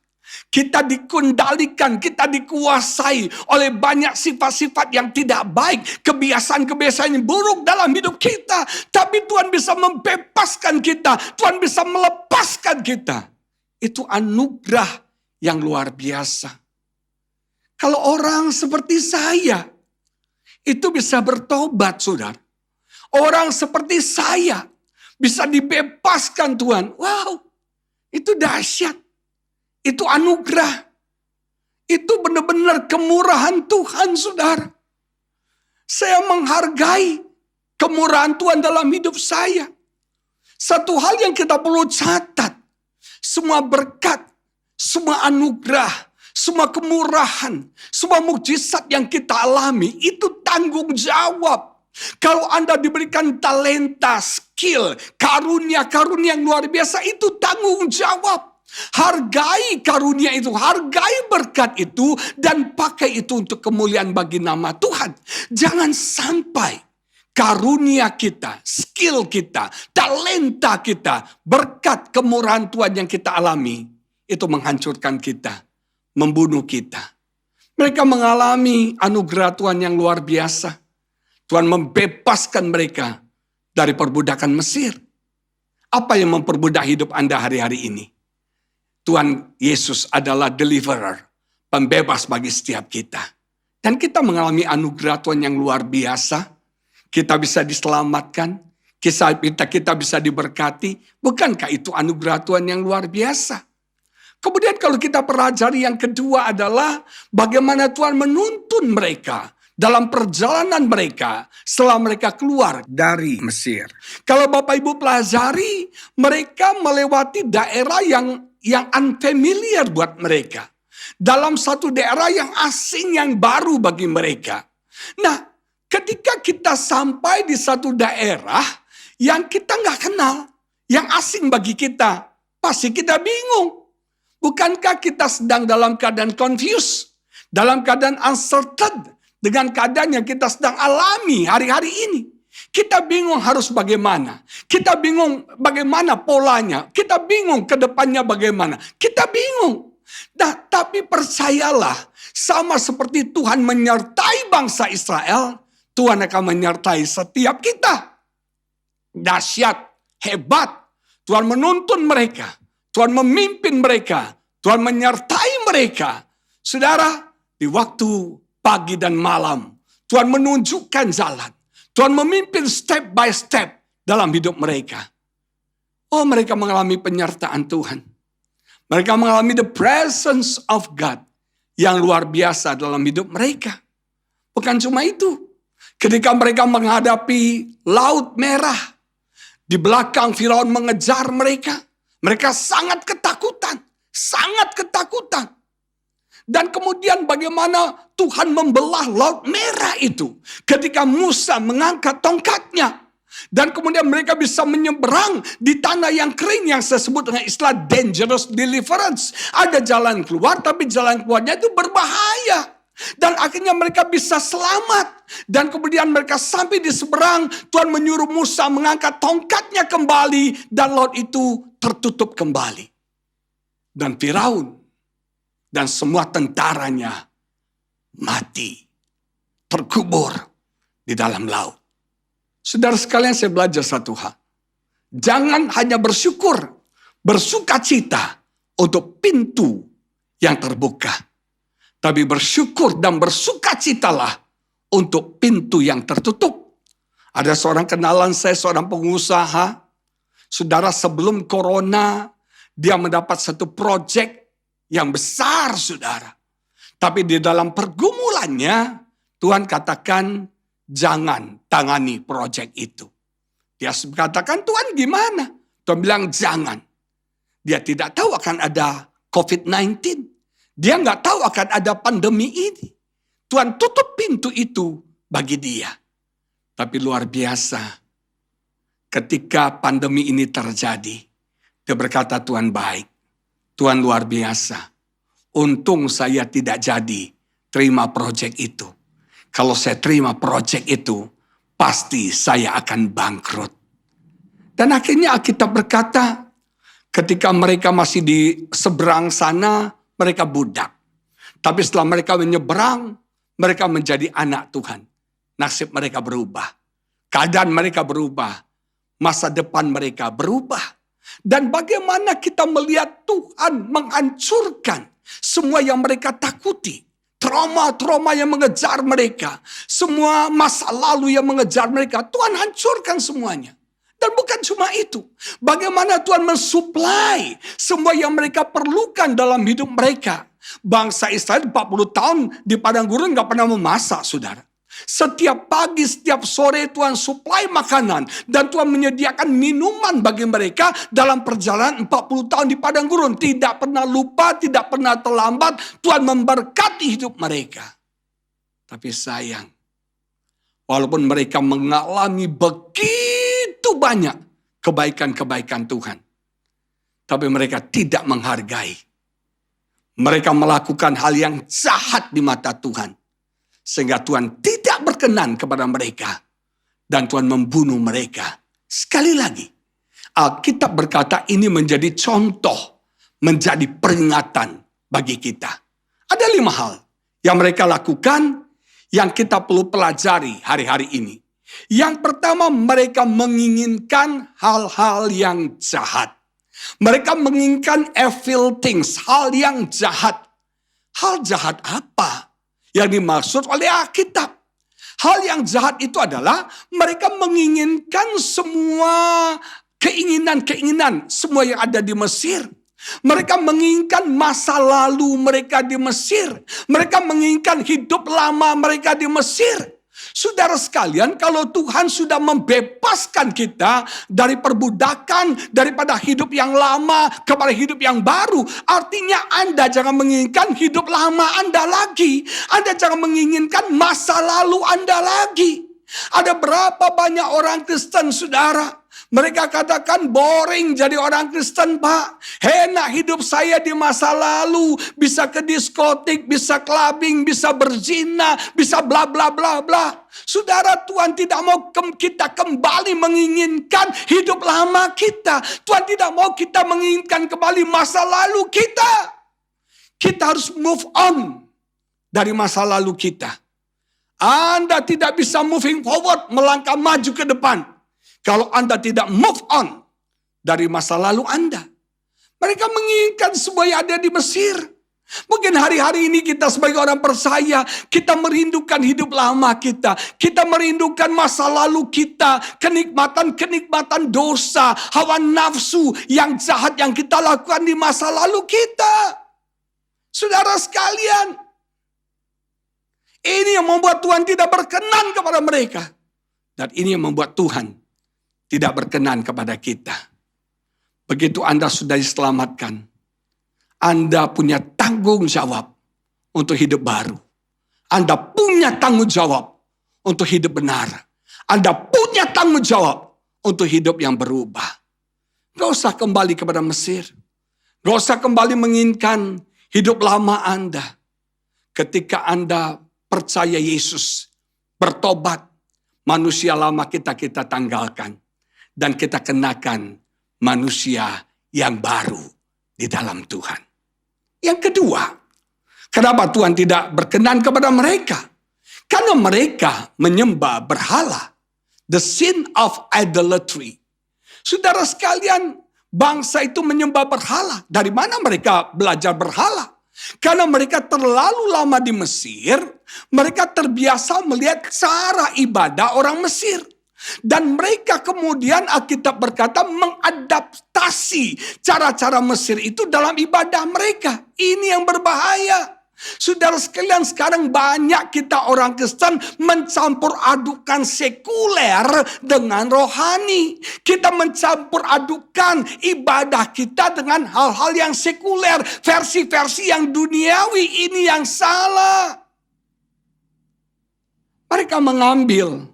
Kita dikendalikan, kita dikuasai oleh banyak sifat-sifat yang tidak baik. Kebiasaan-kebiasaan yang buruk dalam hidup kita. Tapi Tuhan bisa membebaskan kita. Tuhan bisa melepaskan kita. Itu anugerah yang luar biasa. Kalau orang seperti saya, itu bisa bertobat, saudara. Orang seperti saya bisa dibebaskan Tuhan. Wow, itu dahsyat. Itu anugerah. Itu benar-benar kemurahan Tuhan, saudara. Saya menghargai kemurahan Tuhan dalam hidup saya. Satu hal yang kita perlu catat. Semua berkat, semua anugerah, semua kemurahan, semua mukjizat yang kita alami itu tanggung jawab. Kalau Anda diberikan talenta, skill, karunia-karunia yang luar biasa, itu tanggung jawab. Hargai karunia itu, hargai berkat itu, dan pakai itu untuk kemuliaan bagi nama Tuhan. Jangan sampai karunia kita, skill kita, talenta kita, berkat kemurahan Tuhan yang kita alami, itu menghancurkan kita, membunuh kita. Mereka mengalami anugerah Tuhan yang luar biasa. Tuhan membebaskan mereka dari perbudakan Mesir. Apa yang memperbudak hidup Anda hari-hari ini? Tuhan Yesus adalah deliverer, pembebas bagi setiap kita. Dan kita mengalami anugerah Tuhan yang luar biasa. Kita bisa diselamatkan, kita bisa diberkati. Bukankah itu anugerah Tuhan yang luar biasa? Kemudian kalau kita pelajari yang kedua adalah bagaimana Tuhan menuntun mereka dalam perjalanan mereka setelah mereka keluar dari Mesir. Kalau Bapak Ibu pelajari, mereka melewati daerah yang unfamiliar buat mereka. Dalam satu daerah yang asing, yang baru bagi mereka. Nah, ketika kita sampai di satu daerah yang kita nggak kenal, yang asing bagi kita, pasti kita bingung. Bukankah kita sedang dalam keadaan confused, dalam keadaan uncertain, dengan keadaan yang kita sedang alami hari-hari ini. Kita bingung harus bagaimana. Kita bingung bagaimana polanya. Kita bingung ke depannya bagaimana. Kita bingung. Nah, tapi percayalah, sama seperti Tuhan menyertai bangsa Israel, Tuhan akan menyertai setiap kita. Dahsyat, hebat. Tuhan menuntun mereka. Tuhan memimpin mereka. Tuhan menyertai mereka. Saudara, di waktu pagi dan malam, Tuhan menunjukkan jalan. Tuhan memimpin step by step dalam hidup mereka. Oh, mereka mengalami penyertaan Tuhan. Mereka mengalami the presence of God yang luar biasa dalam hidup mereka. Bukan cuma itu. Ketika mereka menghadapi Laut Merah, di belakang Firaun mengejar mereka, mereka sangat ketakutan. Sangat ketakutan. Dan kemudian bagaimana Tuhan membelah Laut Merah itu. Ketika Musa mengangkat tongkatnya. Dan kemudian mereka bisa menyeberang di tanah yang kering yang saya sebut dengan istilah dangerous deliverance. Ada jalan keluar tapi jalan keluarnya itu berbahaya. Dan akhirnya mereka bisa selamat. Dan kemudian mereka sampai di seberang. Tuhan menyuruh Musa mengangkat tongkatnya kembali. Dan laut itu tertutup kembali. Dan Firaun dan semua tentaranya mati. Terkubur di dalam laut. Saudara sekalian, saya belajar satu hal. Jangan hanya bersyukur, bersukacita untuk pintu yang terbuka. Tapi bersyukur dan bersukacitalah untuk pintu yang tertutup. Ada seorang kenalan saya, seorang pengusaha. Saudara, sebelum corona, dia mendapat satu proyek yang besar, saudara. Tapi di dalam pergumulannya, Tuhan katakan, jangan tangani proyek itu. Dia katakan, Tuhan gimana? Tuhan bilang jangan. Dia tidak tahu akan ada COVID-19. Dia nggak tahu akan ada pandemi ini. Tuhan tutup pintu itu bagi dia. Tapi luar biasa. Ketika pandemi ini terjadi, dia berkata, Tuhan baik. Tuhan luar biasa. Untung saya tidak jadi terima proyek itu. Kalau saya terima proyek itu, pasti saya akan bangkrut. Dan akhirnya Alkitab berkata, ketika mereka masih di seberang sana, mereka budak. Tapi setelah mereka menyeberang, mereka menjadi anak Tuhan. Nasib mereka berubah. Keadaan mereka berubah. Masa depan mereka berubah. Dan bagaimana kita melihat Tuhan menghancurkan semua yang mereka takuti. Trauma-trauma yang mengejar mereka. Semua masa lalu yang mengejar mereka. Tuhan hancurkan semuanya. Dan bukan cuma itu. Bagaimana Tuhan mensuplai semua yang mereka perlukan dalam hidup mereka. Bangsa Israel 40 tahun di padang gurun gak pernah memasak, saudara. Setiap pagi, setiap sore Tuhan suplai makanan. Dan Tuhan menyediakan minuman bagi mereka dalam perjalanan 40 tahun di padang gurun. Tidak pernah lupa, tidak pernah terlambat. Tuhan memberkati hidup mereka. Tapi sayang, walaupun mereka mengalami begitu banyak kebaikan-kebaikan Tuhan. Tapi mereka tidak menghargai. Mereka melakukan hal yang jahat di mata Tuhan. Sehingga Tuhan tidak berkenan kepada mereka. Dan Tuhan membunuh mereka. Sekali lagi, Alkitab berkata ini menjadi contoh, menjadi peringatan bagi kita. Ada 5 hal yang mereka lakukan yang kita perlu pelajari hari-hari ini. Yang pertama, mereka menginginkan hal-hal yang jahat. Mereka menginginkan evil things, hal yang jahat. Hal jahat apa yang dimaksud oleh Alkitab? Hal yang jahat itu adalah mereka menginginkan semua keinginan-keinginan, semua yang ada di Mesir. Mereka menginginkan masa lalu mereka di Mesir. Mereka menginginkan hidup lama mereka di Mesir. Saudara sekalian, kalau Tuhan sudah membebaskan kita dari perbudakan, daripada hidup yang lama kepada hidup yang baru, artinya Anda jangan menginginkan hidup lama Anda lagi. Anda jangan menginginkan masa lalu Anda lagi. Ada berapa banyak orang Kristen, saudara? Mereka katakan boring jadi orang Kristen, Pak. Enak hidup saya di masa lalu. Bisa ke diskotik, bisa clubbing, bisa berzina, bisa bla bla bla bla. Saudara, Tuhan tidak mau kita kembali menginginkan hidup lama kita. Tuhan tidak mau kita menginginkan kembali masa lalu kita. Kita harus move on dari masa lalu kita. Anda tidak bisa moving forward, melangkah maju ke depan, kalau Anda tidak move on dari masa lalu Anda. Mereka menginginkan semua yang ada di Mesir. Mungkin hari-hari ini kita sebagai orang percaya, kita merindukan hidup lama kita. Kita merindukan masa lalu kita. Kenikmatan-kenikmatan dosa, hawa nafsu yang jahat yang kita lakukan di masa lalu kita. Saudara sekalian, Ini yang membuat Tuhan tidak berkenan kepada mereka. Dan ini yang membuat Tuhan tidak berkenan kepada kita. Begitu Anda sudah diselamatkan, Anda punya tanggung jawab untuk hidup baru. Anda punya tanggung jawab untuk hidup benar. Anda punya tanggung jawab untuk hidup yang berubah. Gak usah kembali kepada Mesir. Gak usah kembali menginginkan hidup lama Anda. Ketika Anda percaya Yesus, bertobat, manusia lama kita tanggalkan. Dan kita kenakan manusia yang baru di dalam Tuhan. Yang kedua, kenapa Tuhan tidak berkenan kepada mereka? Karena mereka menyembah berhala. The sin of idolatry. Saudara sekalian, bangsa itu menyembah berhala. Dari mana mereka belajar berhala? Karena mereka terlalu lama di Mesir, mereka terbiasa melihat cara ibadah orang Mesir. Dan mereka kemudian Alkitab berkata mengadaptasi cara-cara Mesir itu dalam ibadah mereka. Ini yang berbahaya. Saudara sekalian, sekarang banyak kita orang Kristen mencampur adukan sekuler dengan rohani. Kita mencampur adukan ibadah kita dengan hal-hal yang sekuler. Versi-versi yang duniawi, ini yang salah. Mereka mengambil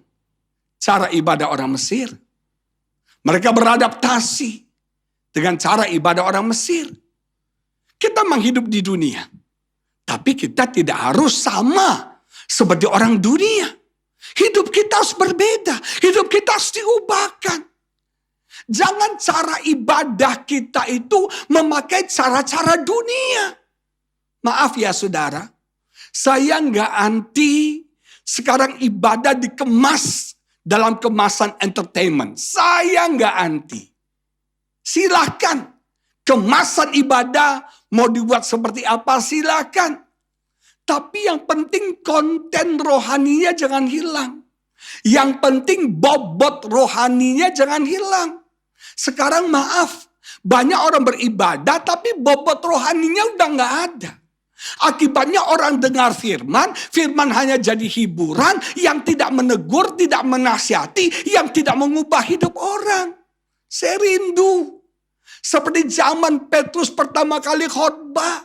cara ibadah orang Mesir. Mereka beradaptasi dengan cara ibadah orang Mesir. Kita menghidup di dunia. Tapi kita tidak harus sama seperti orang dunia. Hidup kita harus berbeda. Hidup kita harus diubahkan. Jangan cara ibadah kita itu memakai cara-cara dunia. Maaf ya saudara. Saya nggak anti sekarang ibadah dikemas dalam kemasan entertainment. Saya nggak anti. Silakan. Kemasan ibadah mau dibuat seperti apa silakan. Tapi yang penting konten rohaninya jangan hilang. Yang penting bobot rohaninya jangan hilang. Sekarang maaf, banyak orang beribadah tapi bobot rohaninya udah nggak ada. Akibatnya orang dengar firman, firman hanya jadi hiburan yang tidak menegur, tidak menasihati, yang tidak mengubah hidup orang. Saya rindu. Seperti zaman Petrus pertama kali khotbah.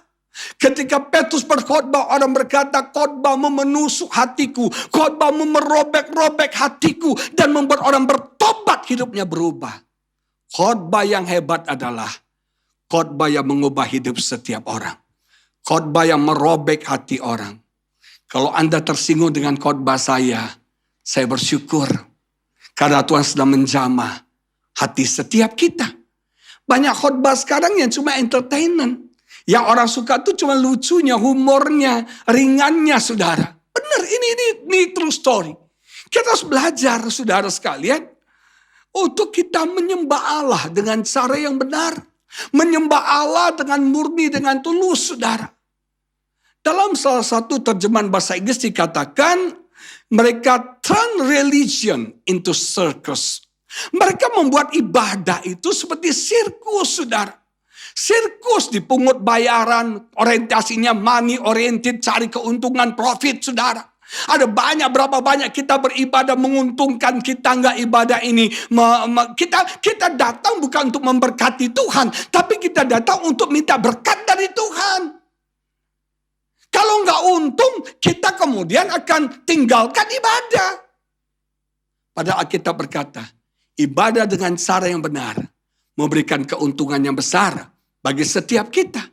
Ketika Petrus berkhotbah, orang berkata khotbahmu menusuk hatiku. Khotbahmu merobek-robek hatiku. Dan membuat orang bertobat, hidupnya berubah. Khotbah yang hebat adalah khotbah yang mengubah hidup setiap orang. Khotbah yang merobek hati orang. Kalau Anda tersinggung dengan khotbah saya bersyukur. Karena Tuhan sedang menjamah hati setiap kita. Banyak khotbah sekarang yang cuma entertainment. Yang orang suka tuh cuma lucunya, humornya, ringannya saudara. Benar, ini true story. Kita harus belajar saudara sekalian. Untuk kita menyembah Allah dengan cara yang benar. Menyembah Allah dengan murni, dengan tulus saudara. Dalam salah satu terjemahan bahasa Inggris dikatakan, mereka turn religion into circus. Mereka membuat ibadah itu seperti sirkus, saudara. Sirkus dipungut bayaran, orientasinya money oriented, cari keuntungan, profit, saudara. Ada berapa banyak kita beribadah menguntungkan, kita nggak ibadah ini. Kita datang bukan untuk memberkati Tuhan, tapi kita datang untuk minta berkat dari Tuhan. Kalau nggak untung, kita kemudian akan tinggalkan ibadah. Padahal Alkitab berkata, ibadah dengan cara yang benar memberikan keuntungan yang besar bagi setiap kita.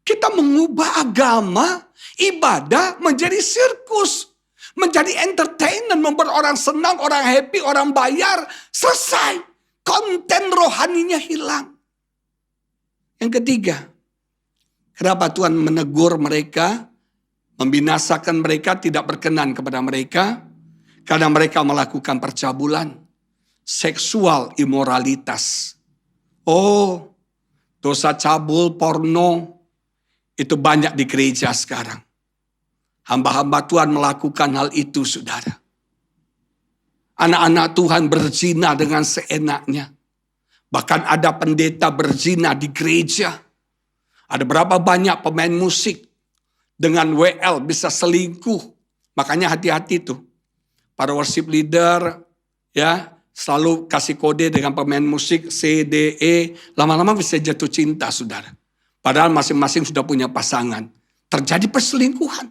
Kita mengubah agama, ibadah menjadi sirkus, menjadi entertainment, membuat orang senang, orang happy, orang bayar, selesai. Konten rohaninya hilang. Yang ketiga, kenapa Tuhan menegur mereka, membinasakan mereka, tidak berkenan kepada mereka? Karena mereka melakukan percabulan. Seksual imoralitas. Oh, dosa cabul, porno, itu banyak di gereja sekarang. Hamba-hamba Tuhan melakukan hal itu, saudara. Anak-anak Tuhan berzina dengan seenaknya. Bahkan ada pendeta berzina di gereja. Ada berapa banyak pemain musik dengan WL bisa selingkuh, Makanya hati-hati tuh. Para worship leader ya selalu kasih kode dengan pemain musik C, D, E. Lama-lama bisa jatuh cinta, saudara. Padahal masing-masing sudah punya pasangan. Terjadi perselingkuhan.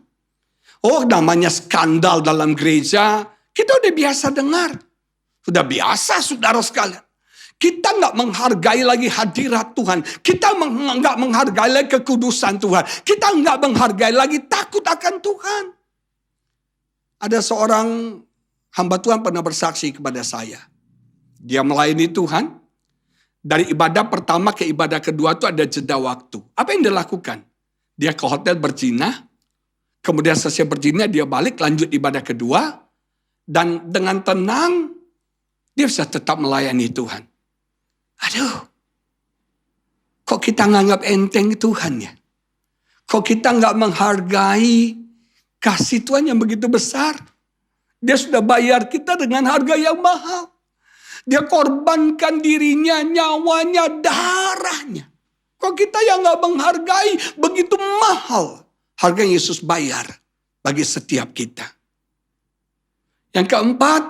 Oh, namanya skandal dalam gereja. Kita udah biasa dengar. Sudah biasa, saudara sekalian. Kita nggak menghargai lagi hadirat Tuhan. Kita nggak menghargai lagi kekudusan Tuhan. Kita nggak menghargai lagi takut akan Tuhan. Ada seorang hamba Tuhan pernah bersaksi kepada saya. Dia melayani Tuhan. Dari ibadah pertama ke ibadah kedua itu ada jeda waktu. Apa yang dia lakukan? Dia ke hotel berzina. Kemudian selesai berzina dia balik lanjut ibadah kedua. Dan dengan tenang dia bisa tetap melayani Tuhan. Aduh, kok kita nganggap enteng Tuhan ya? Kok kita nggak menghargai kasih Tuhan yang begitu besar? Dia sudah bayar kita dengan harga yang mahal. Dia korbankan dirinya, nyawanya, darahnya. Kok kita yang nggak menghargai begitu mahal harga yang Yesus bayar bagi setiap kita? Yang keempat,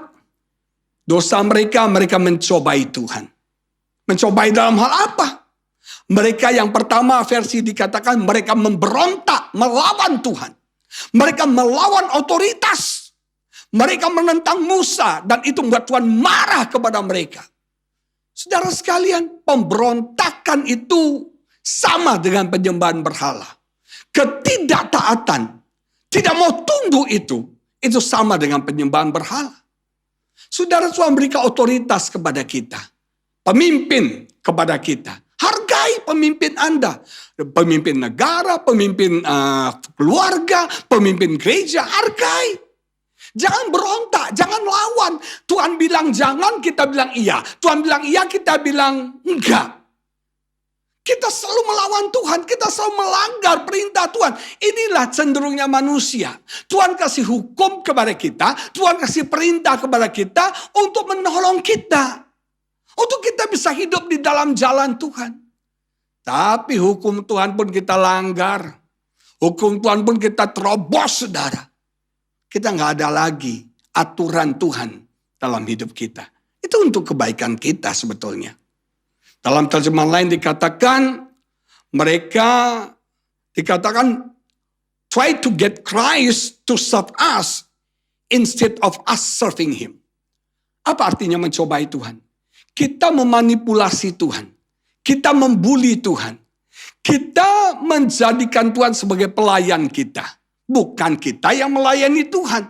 dosa mereka mencobai Tuhan. Mencobai dalam hal apa? Mereka yang pertama versi dikatakan mereka memberontak, melawan Tuhan. Mereka melawan otoritas. Mereka menentang Musa dan itu membuat Tuhan marah kepada mereka. Saudara sekalian, pemberontakan itu sama dengan penyembahan berhala. Ketidaktaatan, tidak mau tunduk itu sama dengan penyembahan berhala. Saudara, Tuhan berikan otoritas kepada kita. Pemimpin kepada kita. Hargai pemimpin Anda. Pemimpin negara, pemimpin keluarga, pemimpin gereja. Hargai. Jangan berontak, jangan lawan. Tuhan bilang jangan, kita bilang iya. Tuhan bilang iya, kita bilang enggak. Kita selalu melawan Tuhan, kita selalu melanggar perintah Tuhan. Inilah cenderungnya manusia. Tuhan kasih hukum kepada kita, Tuhan kasih perintah kepada kita untuk menolong kita. Untuk kita bisa hidup di dalam jalan Tuhan. Tapi hukum Tuhan pun kita langgar. Hukum Tuhan pun kita terobos, saudara. Kita nggak ada lagi aturan Tuhan dalam hidup kita. Itu untuk kebaikan kita sebetulnya. Dalam terjemahan lain dikatakan, mereka dikatakan try to get Christ to serve us instead of us serving Him. Apa artinya mencobai Tuhan? Kita memanipulasi Tuhan. Kita membuli Tuhan. Kita menjadikan Tuhan sebagai pelayan kita. Bukan kita yang melayani Tuhan.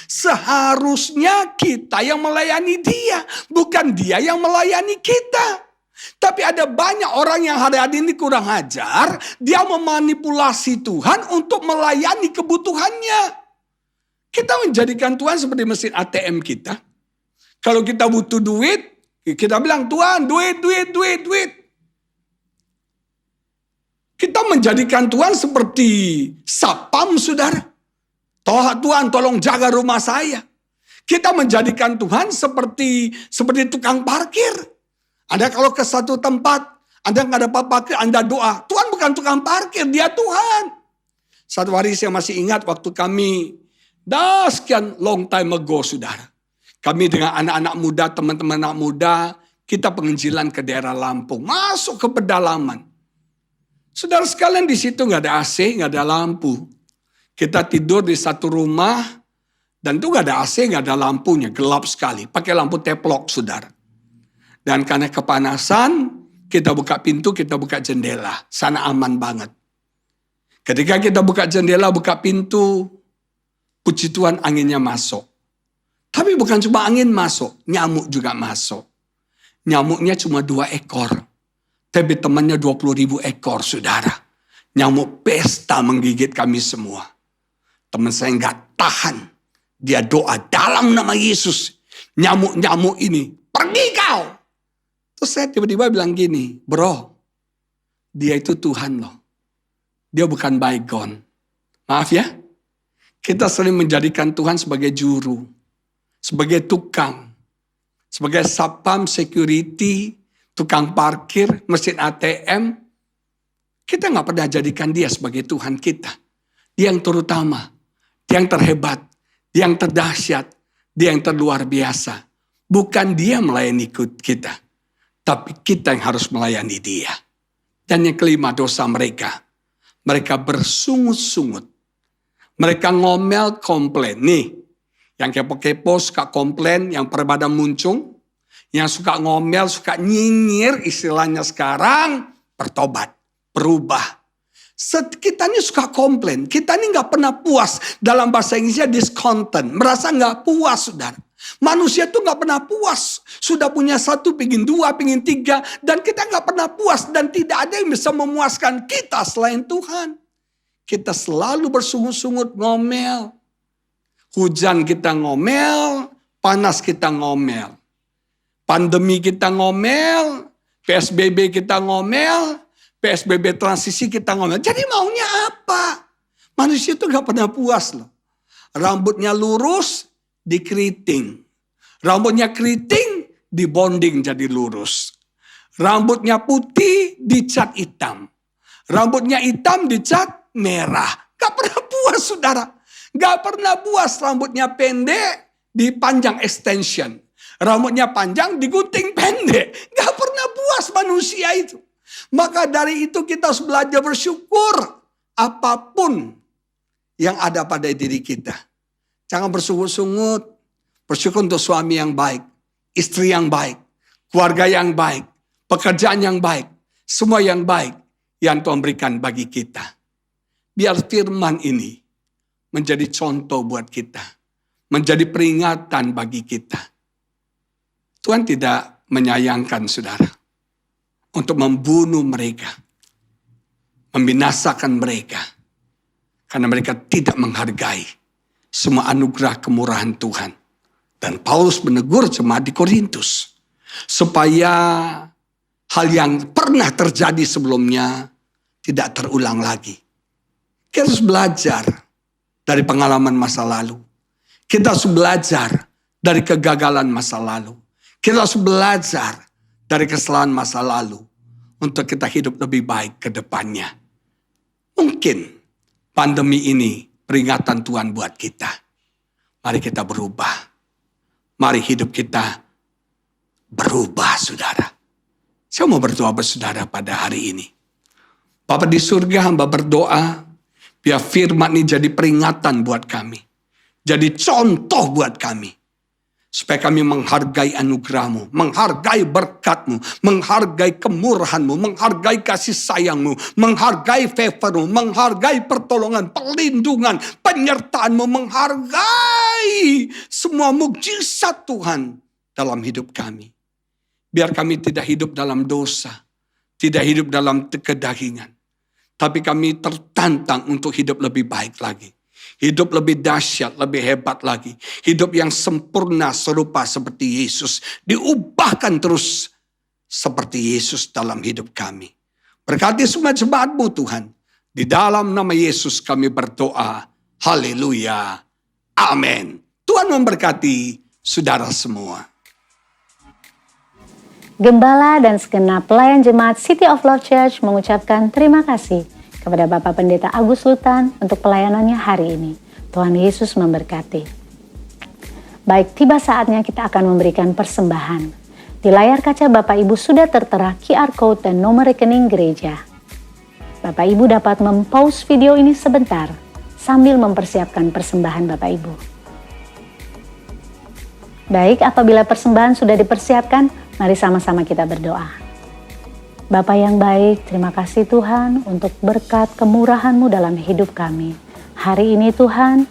Seharusnya kita yang melayani Dia. Bukan Dia yang melayani kita. Tapi ada banyak orang yang hari-hari ini kurang ajar. Dia memanipulasi Tuhan untuk melayani kebutuhannya. Kita menjadikan Tuhan seperti mesin ATM kita. Kalau kita butuh duit, kita bilang, Tuhan, duit. Kita menjadikan Tuhan seperti sapam, saudara. Tuhan, tolong jaga rumah saya. Kita menjadikan Tuhan seperti tukang parkir. Anda kalau ke satu tempat, Anda nggak dapat parkir, Anda doa. Tuhan bukan tukang parkir, Dia Tuhan. Satu hari saya masih ingat waktu kami, sekian long time ago, saudara. Kami dengan anak-anak muda, teman-teman anak muda, kita penginjilan ke daerah Lampung. Masuk ke pedalaman. Saudara sekalian di situ nggak ada AC, nggak ada lampu. Kita tidur di satu rumah, dan itu nggak ada AC, nggak ada lampunya, gelap sekali. Pakai lampu teplok, saudara. Dan karena kepanasan, kita buka pintu, kita buka jendela. Sana aman banget. Ketika kita buka jendela, buka pintu, puji Tuhan anginnya masuk. Tapi bukan cuma angin masuk, nyamuk juga masuk. Nyamuknya cuma 2 ekor. Tapi temannya 20.000 ekor, saudara. Nyamuk pesta menggigit kami semua. Teman saya nggak tahan. Dia doa dalam nama Yesus. Nyamuk-nyamuk ini, pergi kau. Terus saya tiba-tiba bilang gini, bro, dia itu Tuhan loh. Dia bukan bygone. Maaf ya, kita sering menjadikan Tuhan sebagai juru. Sebagai tukang, sebagai satpam security, tukang parkir, mesin ATM. Kita nggak pernah jadikan Dia sebagai Tuhan kita. Dia yang terutama, Dia yang terhebat, Dia yang terdahsyat, dia yang terluar biasa. Bukan dia melayani kita, tapi kita yang harus melayani dia. Dan yang kelima, dosa mereka. Mereka bersungut-sungut. Mereka ngomel, komplain. Nih, yang kepo-kepo suka komplain, yang perbada muncung. Yang suka ngomel, suka nyinyir, istilahnya sekarang, bertobat, berubah. Kita ini suka komplain, kita ini gak pernah puas. Dalam bahasa Inggrisnya discontent, merasa gak puas, saudara. Manusia tuh gak pernah puas. Sudah punya 1, pingin 2, pingin 3. Dan kita gak pernah puas. Dan tidak ada yang bisa memuaskan kita selain Tuhan. Kita selalu bersungut-sungut ngomel. Hujan kita ngomel, panas kita ngomel. Pandemi kita ngomel, PSBB kita ngomel, PSBB transisi kita ngomel. Jadi maunya apa? Manusia itu gak pernah puas loh. Rambutnya lurus, dikeriting. Rambutnya keriting, dibonding jadi lurus. Rambutnya putih, dicat hitam. Rambutnya hitam, dicat merah. Gak pernah puas, saudara. Gak pernah puas. Rambutnya pendek, dipanjang extension. Rambutnya panjang, digunting pendek. Gak pernah puas manusia itu. Maka dari itu kita harus belajar bersyukur apapun yang ada pada diri kita. Jangan bersungut-sungut. Bersyukur untuk suami yang baik, istri yang baik, keluarga yang baik, pekerjaan yang baik, semua yang baik yang Tuhan berikan bagi kita. Biar firman ini menjadi contoh buat kita, menjadi peringatan bagi kita. Tuhan tidak menyayangkan saudara untuk membunuh mereka, membinasakan mereka, karena mereka tidak menghargai semua anugerah kemurahan Tuhan. Dan Paulus menegur jemaat di Korintus, supaya hal yang pernah terjadi sebelumnya tidak terulang lagi. Kita harus belajar dari pengalaman masa lalu. Kita harus belajar dari kegagalan masa lalu. Kita harus belajar dari kesalahan masa lalu untuk kita hidup lebih baik ke depannya. Mungkin pandemi ini peringatan Tuhan buat kita. Mari kita berubah. Mari hidup kita berubah, saudara. Saya mau berdoa bersaudara pada hari ini. Bapa di surga, hamba berdoa, biar firman ini jadi peringatan buat kami. Jadi contoh buat kami. Supaya kami menghargai anugerah-Mu, menghargai berkat-Mu, menghargai kemurahan-Mu, menghargai kasih sayang-Mu, menghargai favor-Mu, menghargai pertolongan, perlindungan, penyertaan-Mu, menghargai semua mukjizat Tuhan dalam hidup kami. Biar kami tidak hidup dalam dosa, tidak hidup dalam kedagingan, tapi kami tertantang untuk hidup lebih baik lagi. Hidup lebih dahsyat, lebih hebat lagi. Hidup yang sempurna serupa seperti Yesus. Diubahkan terus seperti Yesus dalam hidup kami. Berkati semua jemaat-Mu Tuhan. Di dalam nama Yesus kami berdoa. Haleluya. Amin. Tuhan memberkati saudara semua. Gembala dan segenap pelayan jemaat City of Love Church mengucapkan terima kasih kepada Bapak Pendeta Agus Lutan untuk pelayanannya hari ini. Tuhan Yesus memberkati. Baik, tiba saatnya kita akan memberikan persembahan. Di layar kaca Bapak Ibu sudah tertera QR Code dan nomor rekening gereja. Bapak Ibu dapat mempause video ini sebentar sambil mempersiapkan persembahan Bapak Ibu. Baik, apabila persembahan sudah dipersiapkan, mari sama-sama kita berdoa. Bapa yang baik, terima kasih Tuhan untuk berkat kemurahan-Mu dalam hidup kami. Hari ini Tuhan,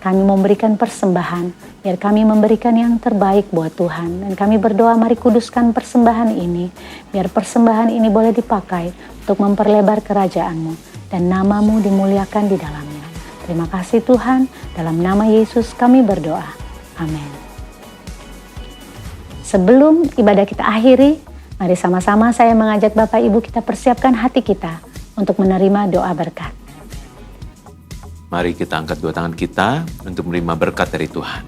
kami memberikan persembahan, biar kami memberikan yang terbaik buat Tuhan. Dan kami berdoa mari kuduskan persembahan ini, biar persembahan ini boleh dipakai untuk memperlebar kerajaan-Mu. Dan nama-Mu dimuliakan di dalamnya. Terima kasih Tuhan, dalam nama Yesus kami berdoa. Amin. Sebelum ibadah kita akhiri, mari sama-sama saya mengajak Bapak Ibu kita persiapkan hati kita untuk menerima doa berkat. Mari kita angkat dua tangan kita untuk menerima berkat dari Tuhan.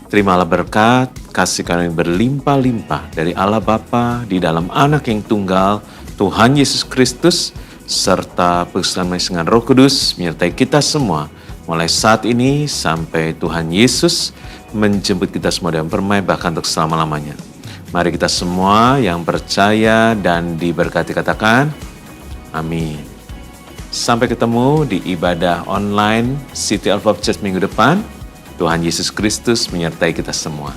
Terimalah berkat, kasih karunia berlimpah-limpah dari Allah Bapa di dalam Anak yang tunggal, Tuhan Yesus Kristus, serta persekutuan dengan Roh Kudus menyertai kita semua mulai saat ini sampai Tuhan Yesus menjemput kita semua dengan permai bahkan untuk selama-lamanya. Mari kita semua yang percaya dan diberkati katakan, amin. Sampai ketemu di ibadah online City of Love Church minggu depan. Tuhan Yesus Kristus menyertai kita semua.